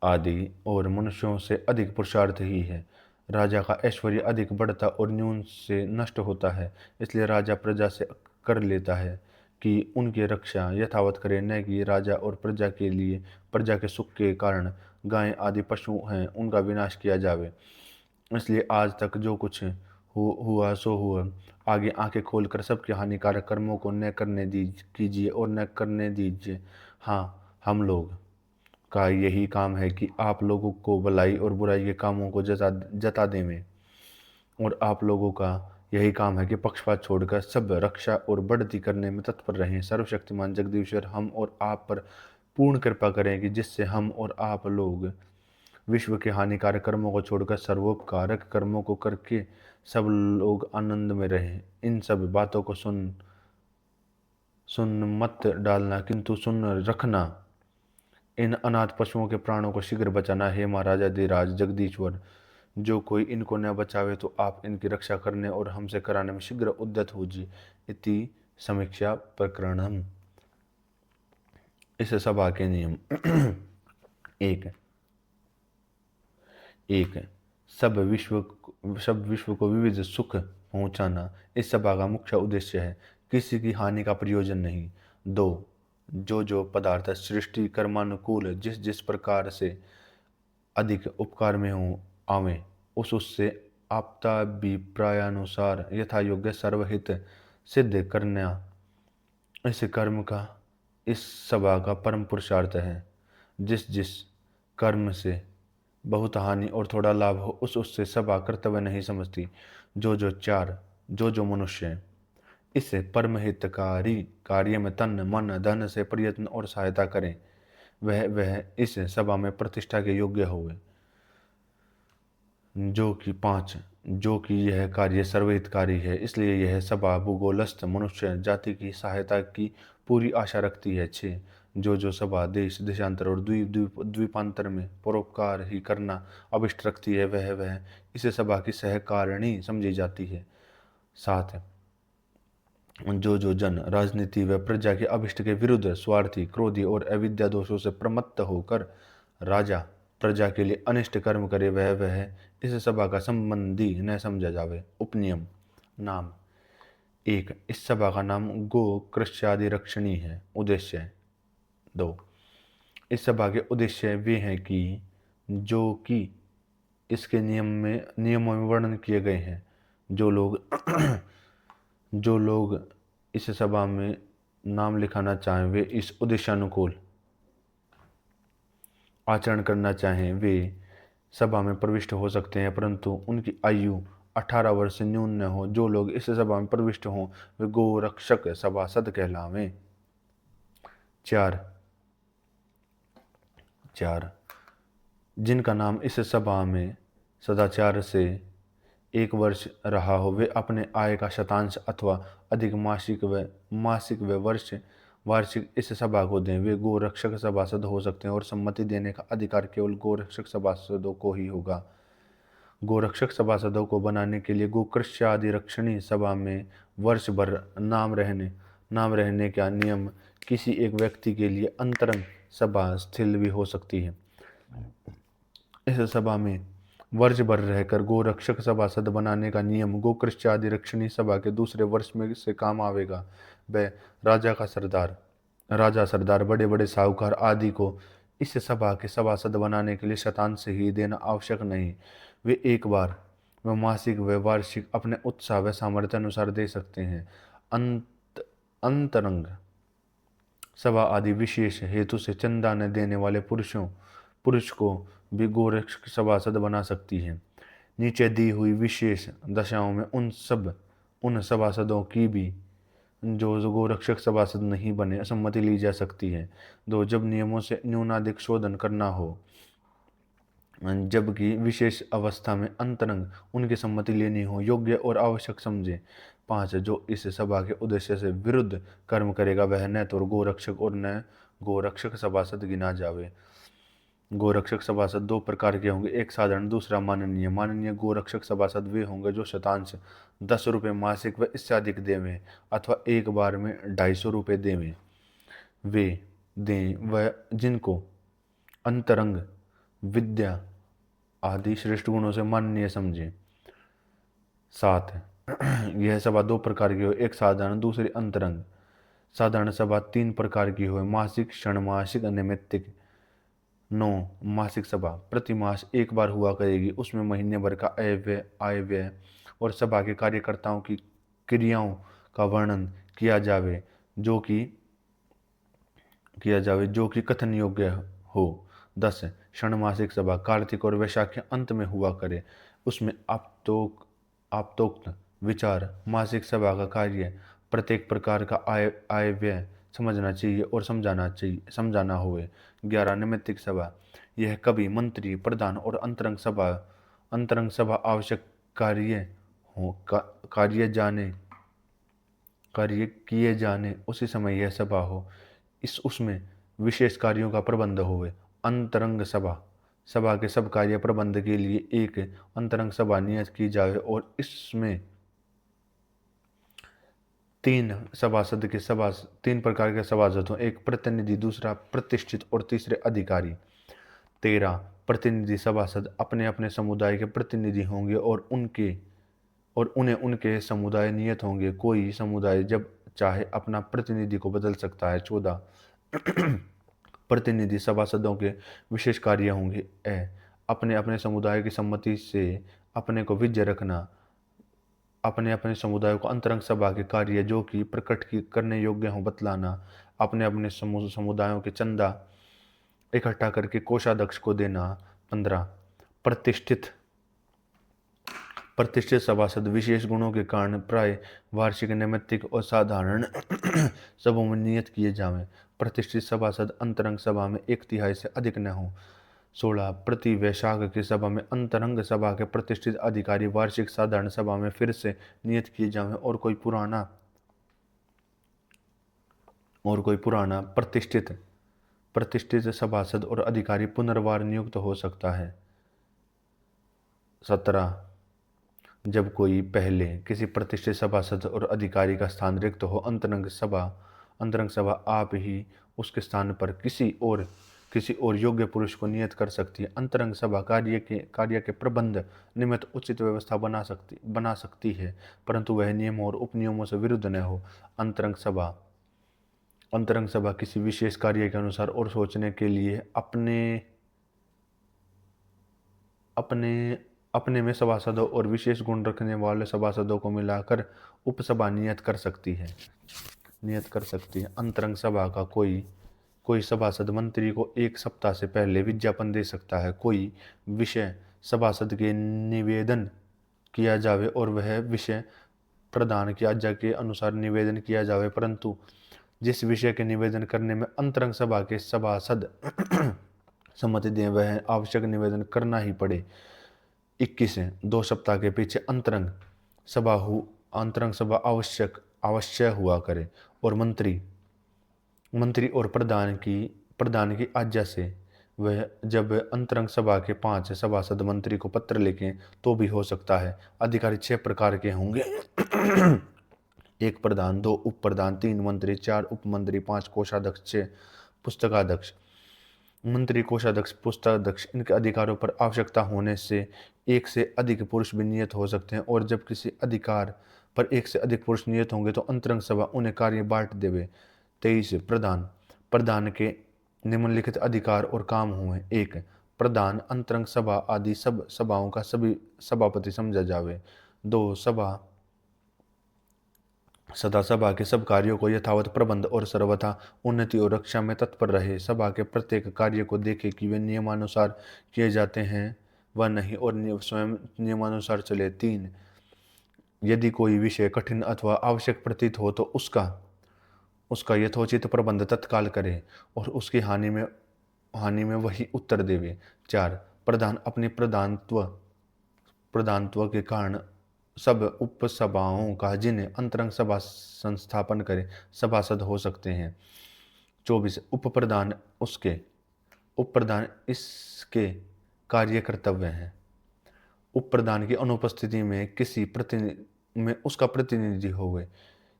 आदि और मनुष्यों से अधिक पुरुषार्थ ही है। राजा का ऐश्वर्य अधिक बढ़ता और न्यून से नष्ट होता है, इसलिए राजा प्रजा से कर लेता है कि उनकी रक्षा यथावत करे, न कि राजा और प्रजा के लिए प्रजा के सुख के कारण गाय आदि पशु हैं उनका विनाश किया जावे। इसलिए आज तक जो कुछ हुआ सो हुआ, आगे आंखें खोलकर सबके हानिकारक कर्मों को न करने कीजिए और न करने दीजिए। हाँ, हम लोग का यही काम है कि आप लोगों को भलाई और बुराई के कामों को जता देवें, और आप लोगों का यही काम है कि पक्षपात छोड़कर सब रक्षा और बढ़ती करने में तत्पर रहें। सर्वशक्तिमान जगदीश्वर हम और आप पर पूर्ण कृपा करें कि जिससे हम और आप लोग विश्व के हानिकारक कर्मों को छोड़कर सर्वोपकारक कर्मों को करके सब लोग आनंद में रहें। इन सब बातों को सुन सुन मत डालना, किंतु सुन रखना। इन अनाथ पशुओं के प्राणों को शीघ्र बचाना। हे महाराजा धीराज जगदीश्वर, जो कोई इनको न बचावे तो आप इनकी रक्षा करने और हमसे कराने में शीघ्र उद्यत होजिए। इति समीक्षा प्रकरणम। इस सभा के नियम। एक एक सब विश्व को विविध सुख पहुंचाना इस सभा का मुख्य उद्देश्य है, किसी की हानि का प्रयोजन नहीं। दो, जो पदार्थ सृष्टि कर्मानुकूल जिस जिस प्रकार से अधिक उपकार में हो आवे, उससे आप्ताभिप्रायानुसार यथा योग्य सर्वहित सिद्ध करना इस कर्म का, इस सभा का परम पुरुषार्थ है। जिस जिस कर्म से बहुत हानि और थोड़ा लाभ हो उससे सभा कर्तव्य नहीं समझती। जो मनुष्य इस परम हितकारी कार्य में तन मन धन से प्रयत्न और सहायता करें, वह इस सभा में प्रतिष्ठा के योग्य होवे। जो कि यह कार्य सर्वहितकारी है, इसलिए यह सभा भूगोलस्थ मनुष्य जाति की सहायता की पूरी आशा रखती है। 6, जो सभा देश देशांतर और द्वीपांतर में परोपकार ही करना अभिष्ट रखती है, वह इस सभा की सहकारिणी समझी जाती है। 7, जो जन राजनीति व प्रजा के अभिष्ट के विरुद्ध स्वार्थी, क्रोधी और अविद्या दोषों से प्रमत्त होकर राजा प्रजा के लिए अनिष्ट कर्म करे, वह इस सभा का संबंधी न समझा जावे। उपनियम। नाम। 1, इस सभा का नाम गो कृष्यादि रक्षणी है। उद्देश्य। 2, इस सभा के उद्देश्य वे हैं कि जो कि इसके नियमों में वर्णन किए गए हैं। जो लोग इस सभा में नाम लिखाना चाहें, वे इस उद्देश्यानुकूल आचरण करना चाहें, वे सभा में प्रविष्ट हो सकते हैं, परंतु उनकी आयु 18 वर्ष से न्यून न हो। जो लोग इस सभा में प्रविष्ट हों वे गोरक्षक सभासद कहलावें। 4, जिनका नाम इस सभा में सदाचार से 1 वर्ष रहा हो, वे अपने आय का शतांश अथवा अधिक मासिक व वार्षिक इस सभा को दें। वे गोरक्षक सभासद हो सकते हैं और सम्मति देने का अधिकार केवल गोरक्षक सभासदों को ही होगा। गोरक्षक सभासदों को बनाने के लिए गोकृष्यादि रक्षणी सभा में वर्ष भर नाम रहने का नियम किसी एक व्यक्ति के लिए अंतरंग सभा स्थिल भी हो सकती है। इस सभा में वर्ष भर रहकर गोरक्षक सभासद बनाने का नियम गोकृष्यादि रक्षणी सभा के दूसरे वर्ष में से काम आवेगा। वह राजा सरदार बड़े बड़े साहूकार आदि को इस सभा के सभासद बनाने के लिए शतांश ही देना आवश्यक नहीं। वे एक बार व मासिक व वार्षिक अपने उत्साह व सामर्थ्य अनुसार दे सकते हैं। अंतरंग सभा आदि विशेष हेतु से चंदा न देने वाले पुरुष को भी गोरक्षक सभासद बना सकती है। नीचे दी हुई विशेष दशाओं में उन सभासदों की भी जो गोरक्षक सभासद नहीं बने सम्मति ली जा सकती है। 2, जब नियमों से न्यूनाधिक शोधन करना हो, जबकि विशेष अवस्था में अंतरंग उनकी सम्मति लेनी हो योग्य और आवश्यक समझे। 5, जो इस सभा के उद्देश्य से विरुद्ध कर्म करेगा, वह न तो गोरक्षक और न गोरक्षक सभासद गिना जावे। गोरक्षक सभासद दो प्रकार के होंगे, एक साधारण दूसरा माननीय। माननीय गोरक्षक सभासद वे होंगे जो शतांश 10 रुपये मासिक व इससे अधिक देवें अथवा एक बार में 250 रुपये देवें वे दें व जिनको अंतरंग विद्या आदि श्रेष्ठ गुणों से माननीय समझे। 7 यह सभा दो प्रकार की हो, एक साधारण दूसरी अंतरंग। साधारण सभा 3 प्रकार की हो, मासिक, षणमासिक, नैमित्तिक। 9 मासिक सभा प्रति मास एक बार हुआ करेगी, उसमें महीने भर का आय व्यय और सभा के कार्यकर्ताओं की क्रियाओं का वर्णन किया जावे जो कि कथन योग्य हो। 10 षणमासिक सभा कार्तिक और वैशाख के अंत में हुआ करे, उसमें आप्तोक्त विचार। मासिक सभा का कार्य प्रत्येक प्रकार का आय व्यय समझना चाहिए और समझाना हुए। 11 नैमित्तिक सभा यह कवि, मंत्री, प्रधान और अंतरंग सभा आवश्यक कार्य किए जाने उसी समय यह सभा हो, उसमें विशेष कार्यों का प्रबंध हुए। अंतरंग सभा के सब कार्य प्रबंध के लिए एक अंतरंग सभा नियत की जाए और इसमें 3 प्रकार के सभासद हों, एक प्रतिनिधि, दूसरा प्रतिष्ठित और तीसरे अधिकारी। 13 प्रतिनिधि सभासद अपने अपने समुदाय के प्रतिनिधि होंगे और उन्हें उनके समुदाय नियत होंगे। कोई समुदाय जब चाहे अपना प्रतिनिधि को बदल सकता है। 14 प्रतिनिधि सभासदों के विशेष कार्य होंगे। अपने अपने समुदाय की सम्मति से अपने को विजय रखना, अपने अपने समुदाय को अंतरंग सभा के कार्य जो कि करने योग्य हो बतलाना, अपने अपने समुदायों के चंदा इकट्ठा करके कोषाध्यक्ष को देना। 15 प्रतिष्ठित सभासद विशेष गुणों के कारण प्राय वार्षिक, नैमित्तिक और साधारण सभाओं में नियत किए जावें। प्रतिष्ठित सभासद अंतरंग सभा में 1/3 से अधिक न हो। 16 प्रति वैशाख की सभा में अंतरंग सभा के प्रतिष्ठित अधिकारी वार्षिक साधारण सभा में फिर से नियत किए जावें और कोई पुराना प्रतिष्ठित सभासद और अधिकारी पुनर्वार नियुक्त हो सकता है। 17 जब कोई पहले किसी प्रतिष्ठित सभासद और अधिकारी का स्थान रिक्त हो, अंतरंग सभा आप ही उसके स्थान पर किसी और योग्य पुरुष को नियत कर सकती है। अंतरंग सभा कार्य के प्रबंध निमित्त उचित व्यवस्था बना सकती है, परंतु वह नियमों और उपनियमों से विरुद्ध न हो। अंतरंग सभा किसी विशेष कार्य के अनुसार और सोचने के लिए अपने में सभासदों और विशेष गुण रखने वाले सभासदों को मिलाकर उपसभा नियत कर सकती है। अंतरंग सभा का कोई सभासद मंत्री को 1 सप्ताह से पहले विज्ञापन दे सकता है। कोई विषय सभासद के निवेदन किया जावे और वह विषय प्रधान की आज्ञा के अनुसार निवेदन किया जावे, परंतु जिस विषय के निवेदन करने में अंतरंग सभा के सभासद सम्मति दें वह आवश्यक निवेदन करना ही पड़े। 21 2 सप्ताह के पीछे अंतरंग सभा अवश्य हुआ करे और मंत्री और प्रधान की आज्ञा से वह जब अंतरंग सभा के 5 सभासद मंत्री को पत्र लिखें तो भी हो सकता है। अधिकारी 6 प्रकार के होंगे 1 प्रधान, 2 उप प्रधान, 3 मंत्री, 4 उपमंत्री, 5 कोषाध्यक्ष, 6 पुस्तकाध्यक्ष। मंत्री, कोषाध्यक्ष, पुस्तकाध्यक्ष इनके अधिकारों पर आवश्यकता होने से 1 से अधिक पुरुष भी नियत हो सकते हैं और जब किसी अधिकार पर 1 से अधिक पुरुष नियत होंगे तो अंतरंग सभा उन्हें कार्य बांट देवे। 23 प्रधान के निम्नलिखित अधिकार और काम हुए। 1 प्रधान अंतरंग सभा आदि सब सभाओं का सभापति समझा जावे। 2 सदा सभा के सब कार्यों को यथावत प्रबंध और सर्वथा उन्नति और रक्षा में तत्पर रहे। सभा के प्रत्येक कार्य को देखे कि वे नियमानुसार किए जाते हैं व नहीं और स्वयं नियमानुसार चले। 3 यदि कोई विषय कठिन अथवा आवश्यक प्रतीत हो तो उसका यथोचित प्रबंध तत्काल करे और उसकी हानि में वही उत्तर देवे। 4 प्रधान अपनी प्रधानत्व के कारण सब उपसभाओं का जिन्हें अंतरंग सभा संस्थापन करे सभासद हो सकते हैं। 24 उप प्रधान उप प्रधान इसके कार्य कर्तव्य हैं। उप प्रधान की अनुपस्थिति में किसी प्रतिनिधि में उसका प्रतिनिधि होवे।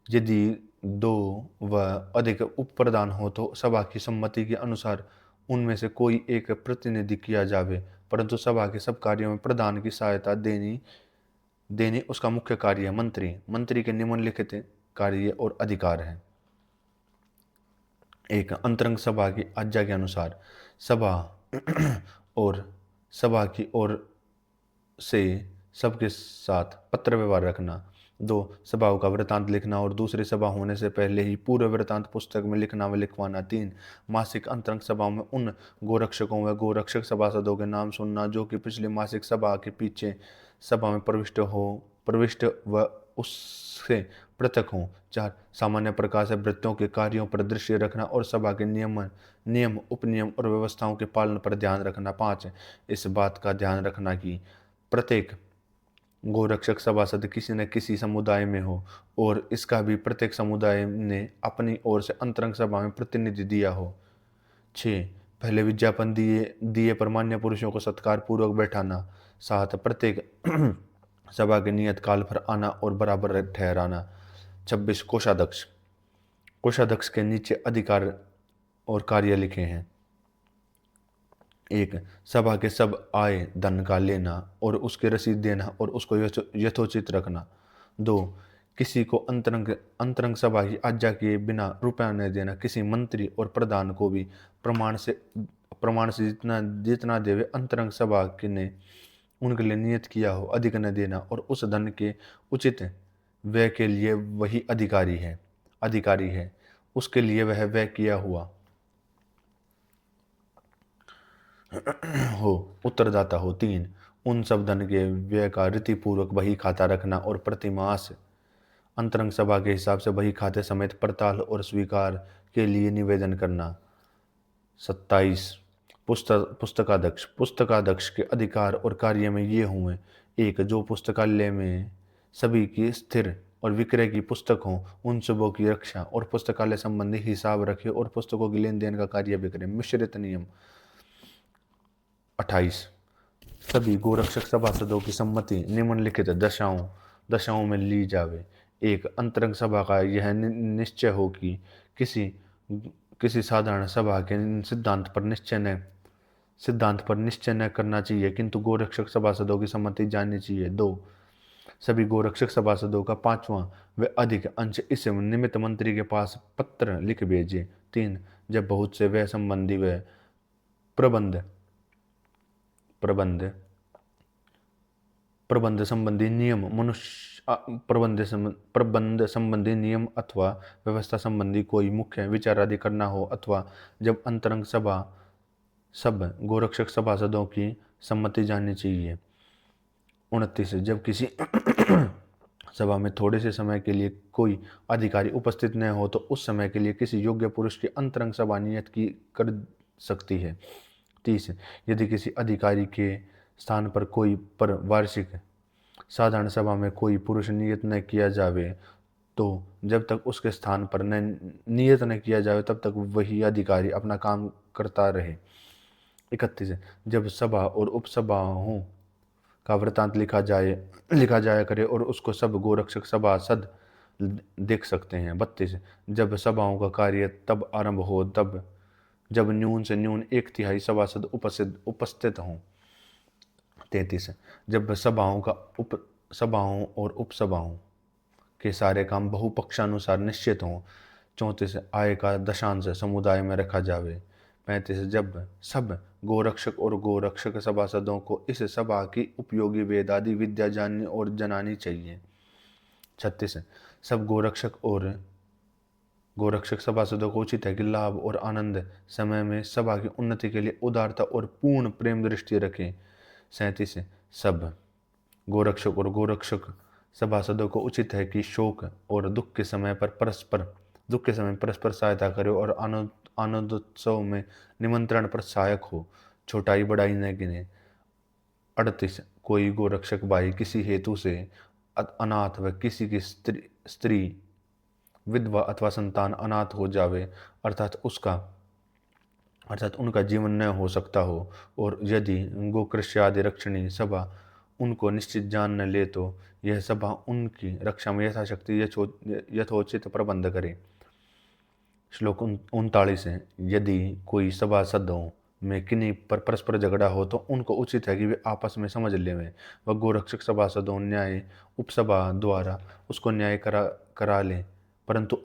यदि दो व अधिक उप प्रधान हो तो सभा की सम्मति के अनुसार उनमें से कोई एक प्रतिनिधि किया जावे, परंतु सभा के सब कार्यों में प्रधान की सहायता देनी देनी उसका मुख्य कार्य है। मंत्री के निम्नलिखित कार्य और अधिकार हैं। एक, अंतरंग सभा की आज्ञा के अनुसार सभा और सभा की ओर से सबके साथ पत्र व्यवहार रखना। 2, सभाओं का वृतांत लिखना और दूसरी सभा होने से पहले ही पूर्व वृतांत पुस्तक में लिखना व लिखवाना। 3, मासिक अंतरंग सभाओं में उन गोरक्षकों व गोरक्षक सभासदों के नाम सुनना जो कि पिछली मासिक सभा के पीछे सभा में प्रविष्ट व उससे पृथक हों। 4, सामान्य प्रकार से वृत्तों के कार्यों पर दृष्टि रखना और सभा के नियम उपनियम और व्यवस्थाओं के पालन पर ध्यान रखना। 5, इस बात का ध्यान रखना कि प्रत्येक गोरक्षक सभासद किसी न किसी समुदाय में हो और इसका भी प्रत्येक समुदाय ने अपनी ओर से अंतरंग सभा में प्रतिनिधि दिया हो। 6, पहले विज्ञापन दिए पर मान्य पुरुषों को सत्कार पूर्वक बैठाना। 7, प्रत्येक सभा के नियत काल पर आना और बराबर ठहराना। 26, कोषाध्यक्ष के नीचे अधिकार और कार्य लिखे हैं। 1, सभा के सब आय धन का लेना और उसकी रसीद देना और उसको यथोचित रखना। 2, किसी को अंतरंग सभा की आज्ञा के बिना रुपया न देना। किसी मंत्री और प्रधान को भी प्रमाण से जितना देवे अंतरंग सभा के ने उनके लिए नियत किया हो अधिक न देना और उस धन के उचित व्यय के लिए वही अधिकारी है उसके लिए वह व्यय किया हुआ हो उत्तरदाता हो। 3, उन सब धन के व्यय का रीतिपूर्वक बही खाता रखना और प्रतिमास अंतरंग सभा के हिसाब से बही खाते समेत पड़ताल और स्वीकार के लिए निवेदन करना। 27, पुस्तकाध्यक्ष के अधिकार और कार्य में ये हुए। 1, जो पुस्तकालय में सभी की स्थिर और विक्रय की पुस्तक हो उन सबों की रक्षा और पुस्तकालय संबंधी हिसाब रखे और पुस्तकों की लेन देन का कार्य भी करे। मिश्रित नियम। 28, सभी गोरक्षक सभासदों की सम्मति निम्नलिखित दशाओं में ली जावे। 1, अंतरंग सभा का यह निश्चय हो कि किसी साधारण सभा के सिद्धांत पर निश्चय न करना चाहिए किंतु गोरक्षक सभासदों की सम्मति जाननी चाहिए। 2, सभी गोरक्षक सभासदों का 5वां व अधिक अंश इस निमित्त मंत्री के पास पत्र लिख भेजे। 3, जब बहुत से व्यय संबंधी व प्रबंध संबंधी नियम अथवा व्यवस्था संबंधी कोई मुख्य विचारादि करना हो अथवा जब अंतरंग सभा सब गोरक्षक सभासदों की सम्मति जाननी चाहिए। 29, जब किसी सभा में थोड़े से समय के लिए कोई अधिकारी उपस्थित न हो तो उस समय के लिए किसी योग्य पुरुष की अंतरंग सभा नियत की कर सकती है। 30, यदि किसी अधिकारी के स्थान पर वार्षिक साधारण सभा में कोई पुरुष नियत न किया जावे तो जब तक उसके स्थान पर नियत न किया जावे तब तक वही अधिकारी अपना काम करता रहे। 31, जब सभा और उपसभाओं का वृतांत लिखा जाया करे और उसको सब गोरक्षक सभासद देख सकते हैं। 32, जब सभाओं का कार्य तब आरंभ हो तब जब न्यून से न्यून 1/3 सभासद उपस्थित हों। 33, जब सभाओं और उपसभाओं के सारे काम बहुपक्षानुसार निश्चित हों। 34, आय का दशांश समुदाय में रखा जावे। 35, जब सब गोरक्षक और गोरक्षक सभासदों को इस सभा की उपयोगी वेद आदि विद्या जाननी और जनानी चाहिए। 36, सब गोरक्षक सभासदों को उचित है कि लाभ और आनंद समय में सभा की उन्नति के लिए उदारता और पूर्ण प्रेम दृष्टि रखें। 37, सब गोरक्षक और गोरक्षक सभासदों को उचित है कि शोक और दुख के समय परस्पर सहायता करे और आनंदोत्सव में निमंत्रण पर सहायक हो, छोटाई बड़ाई न गिने। 38, कोई गोरक्षक भाई किसी हेतु से अनाथ व किसी की स्त्री विधवा अथवा संतान अनाथ हो जावे अर्थात उसका अर्थात उनका जीवन न हो सकता हो। और यदि गोकृष्यादि रक्षणी सभा उनको निश्चित जान न ले तो यह सभा उनकी रक्षा में यथाशक्ति यथोचित प्रबंध करे। श्लोक 39 है। यदि कोई सभासदों में किन्हीं पर परस्पर झगड़ा हो तो उनको उचित है कि वे आपस में समझ लें व गोरक्षक सभासदों न्याय उपसभा द्वारा उसको न्याय करा लें, परंतु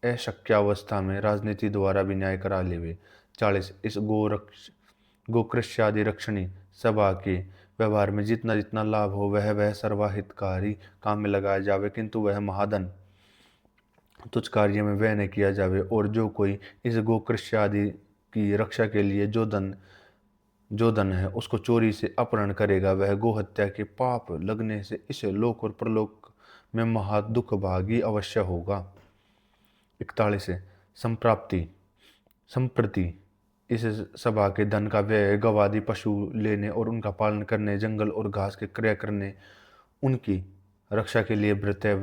अशक्यावस्था में राजनीति द्वारा भी न्याय करा लेवे। 40 इस गोकृष्यादि रक्षणी सभा के व्यवहार में जितना जितना लाभ हो वह सर्वाहितकारी काम में लगाया जावे, किंतु वह महाधन तुच्छ कार्य में व्यय न किया जावे। और जो कोई इस गोकृष्यादि की रक्षा के लिए जो धन है उसको चोरी से अपहरण करेगा वह गोहत्या के पाप लगने से इस लोक और परलोक में महा दुख भागी अवश्य होगा। 41 है। संप्रति इस सभा के धन का व्यय गवादि पशु लेने और उनका पालन करने, जंगल और घास के क्रय करने, उनकी रक्षा के लिए भृत्य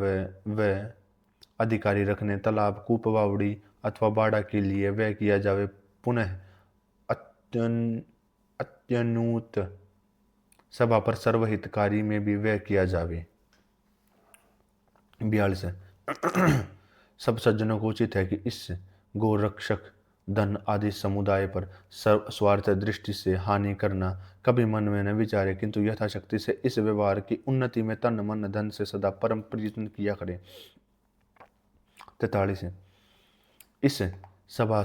व अधिकारी रखने, तालाब कूप बावड़ी अथवा बाड़ा के लिए व्यय किया जावे। पुनः अत्यनुत सभा पर सर्वहितकारी में भी व्यय किया जावे। 42 सब सज्जनों को उचित है कि इस गोरक्षक धन आदि समुदाय पर स्वार्थ दृष्टि से हानि करना कभी मन में न विचारे, किंतु यथाशक्ति से इस व्यवहार की उन्नति में तन मन धन से सदा परम प्रयत्न किया करे। 43 इस सभा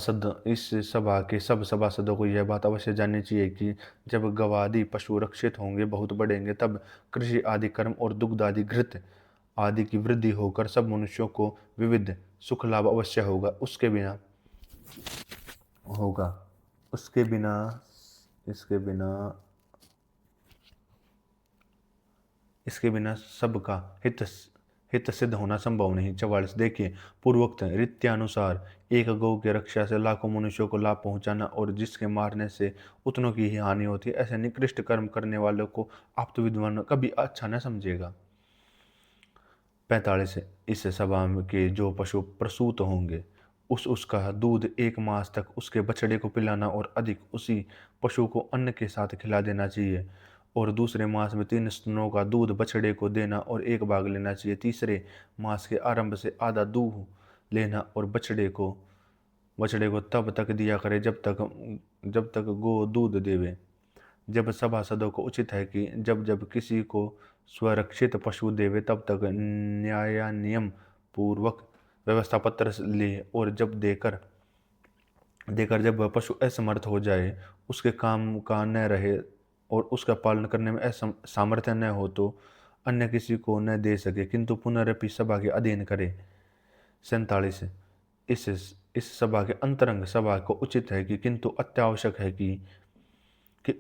के सब सभासदों को यह बात अवश्य जाननी चाहिए कि जब गवादि पशु रक्षित होंगे, बहुत बढ़ेंगे, तब कृषि आदि कर्म और दुग्ध आदि घृत आदि की वृद्धि होकर सब मनुष्यों को विविध सुख लाभ अवश्य होगा। उसके बिना सबका हित सिद्ध होना संभव नहीं। 44 देखिए, पूर्वोक्त रीत्यानुसार एक गौ की रक्षा से लाखों मनुष्यों को लाभ पहुंचाना और जिसके मारने से उतनों की ही हानि होती है, ऐसे निकृष्ट कर्म करने वालों को आप्त विद्वान कभी अच्छा न समझेगा। 45 इस सभा के जो पशु प्रसूत होंगे उसका दूध 1 मास तक उसके बछड़े को पिलाना और अधिक उसी पशु को अन्न के साथ खिला देना चाहिए। और दूसरे मास में 3 स्तनों का दूध बछड़े को देना और 1 भाग लेना चाहिए। तीसरे मास के आरंभ से आधा दूध लेना और बछड़े को तब तक दिया करे जब तक गो दूध देवे। जब सभासदों को उचित है कि जब किसी को स्वरक्षित पशु देवे तब तक नियम पूर्वक व्यवस्था पत्र ले, और जब देकर जब वह पशु असमर्थ हो जाए, उसके काम का न रहे और उसका पालन करने में सामर्थ्य न हो तो अन्य किसी को न दे सके, किंतु पुनरपि सभा के अधीन करे। 47 इस सभा के अंतरंग सभा को उचित है कि किंतु अत्यावश्यक है कि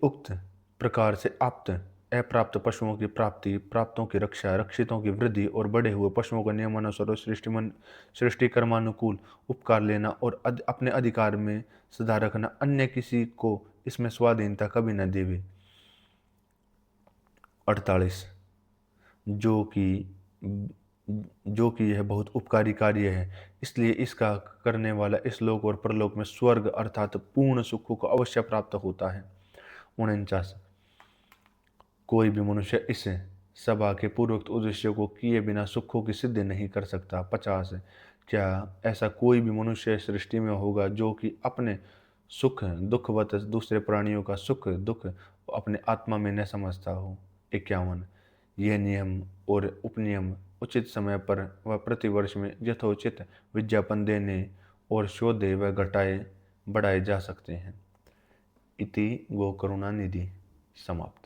उक्त प्रकार से अप्राप्त पशुओं की प्राप्ति, प्राप्तों की रक्षा, रक्षितों की वृद्धि और बढ़े हुए पशुओं को नियमानुसार सृष्टि कर्मानुकूल उपकार लेना और अपने अधिकार में सदा रखना, अन्य किसी को इसमें स्वाधीनता कभी न देवे। 48 जो कि यह बहुत उपकारी कार्य है, इसलिए इसका करने वाला इस लोक और परलोक में स्वर्ग अर्थात पूर्ण सुखों को अवश्य प्राप्त होता है। 49 कोई भी मनुष्य इस सभा के पूर्वोक्त उद्देश्य को किए बिना सुखों की सिद्धि नहीं कर सकता। 50 क्या ऐसा कोई भी मनुष्य सृष्टि में होगा जो कि अपने सुख दुखवत दूसरे प्राणियों का सुख दुख अपने आत्मा में न समझता हो। 51 यह नियम और उपनियम उचित समय पर व प्रतिवर्ष में यथोचित विज्ञापन देने और शोधे व घटाए बढ़ाए जा सकते हैं। इति गोकरुणानिधि समाप्त।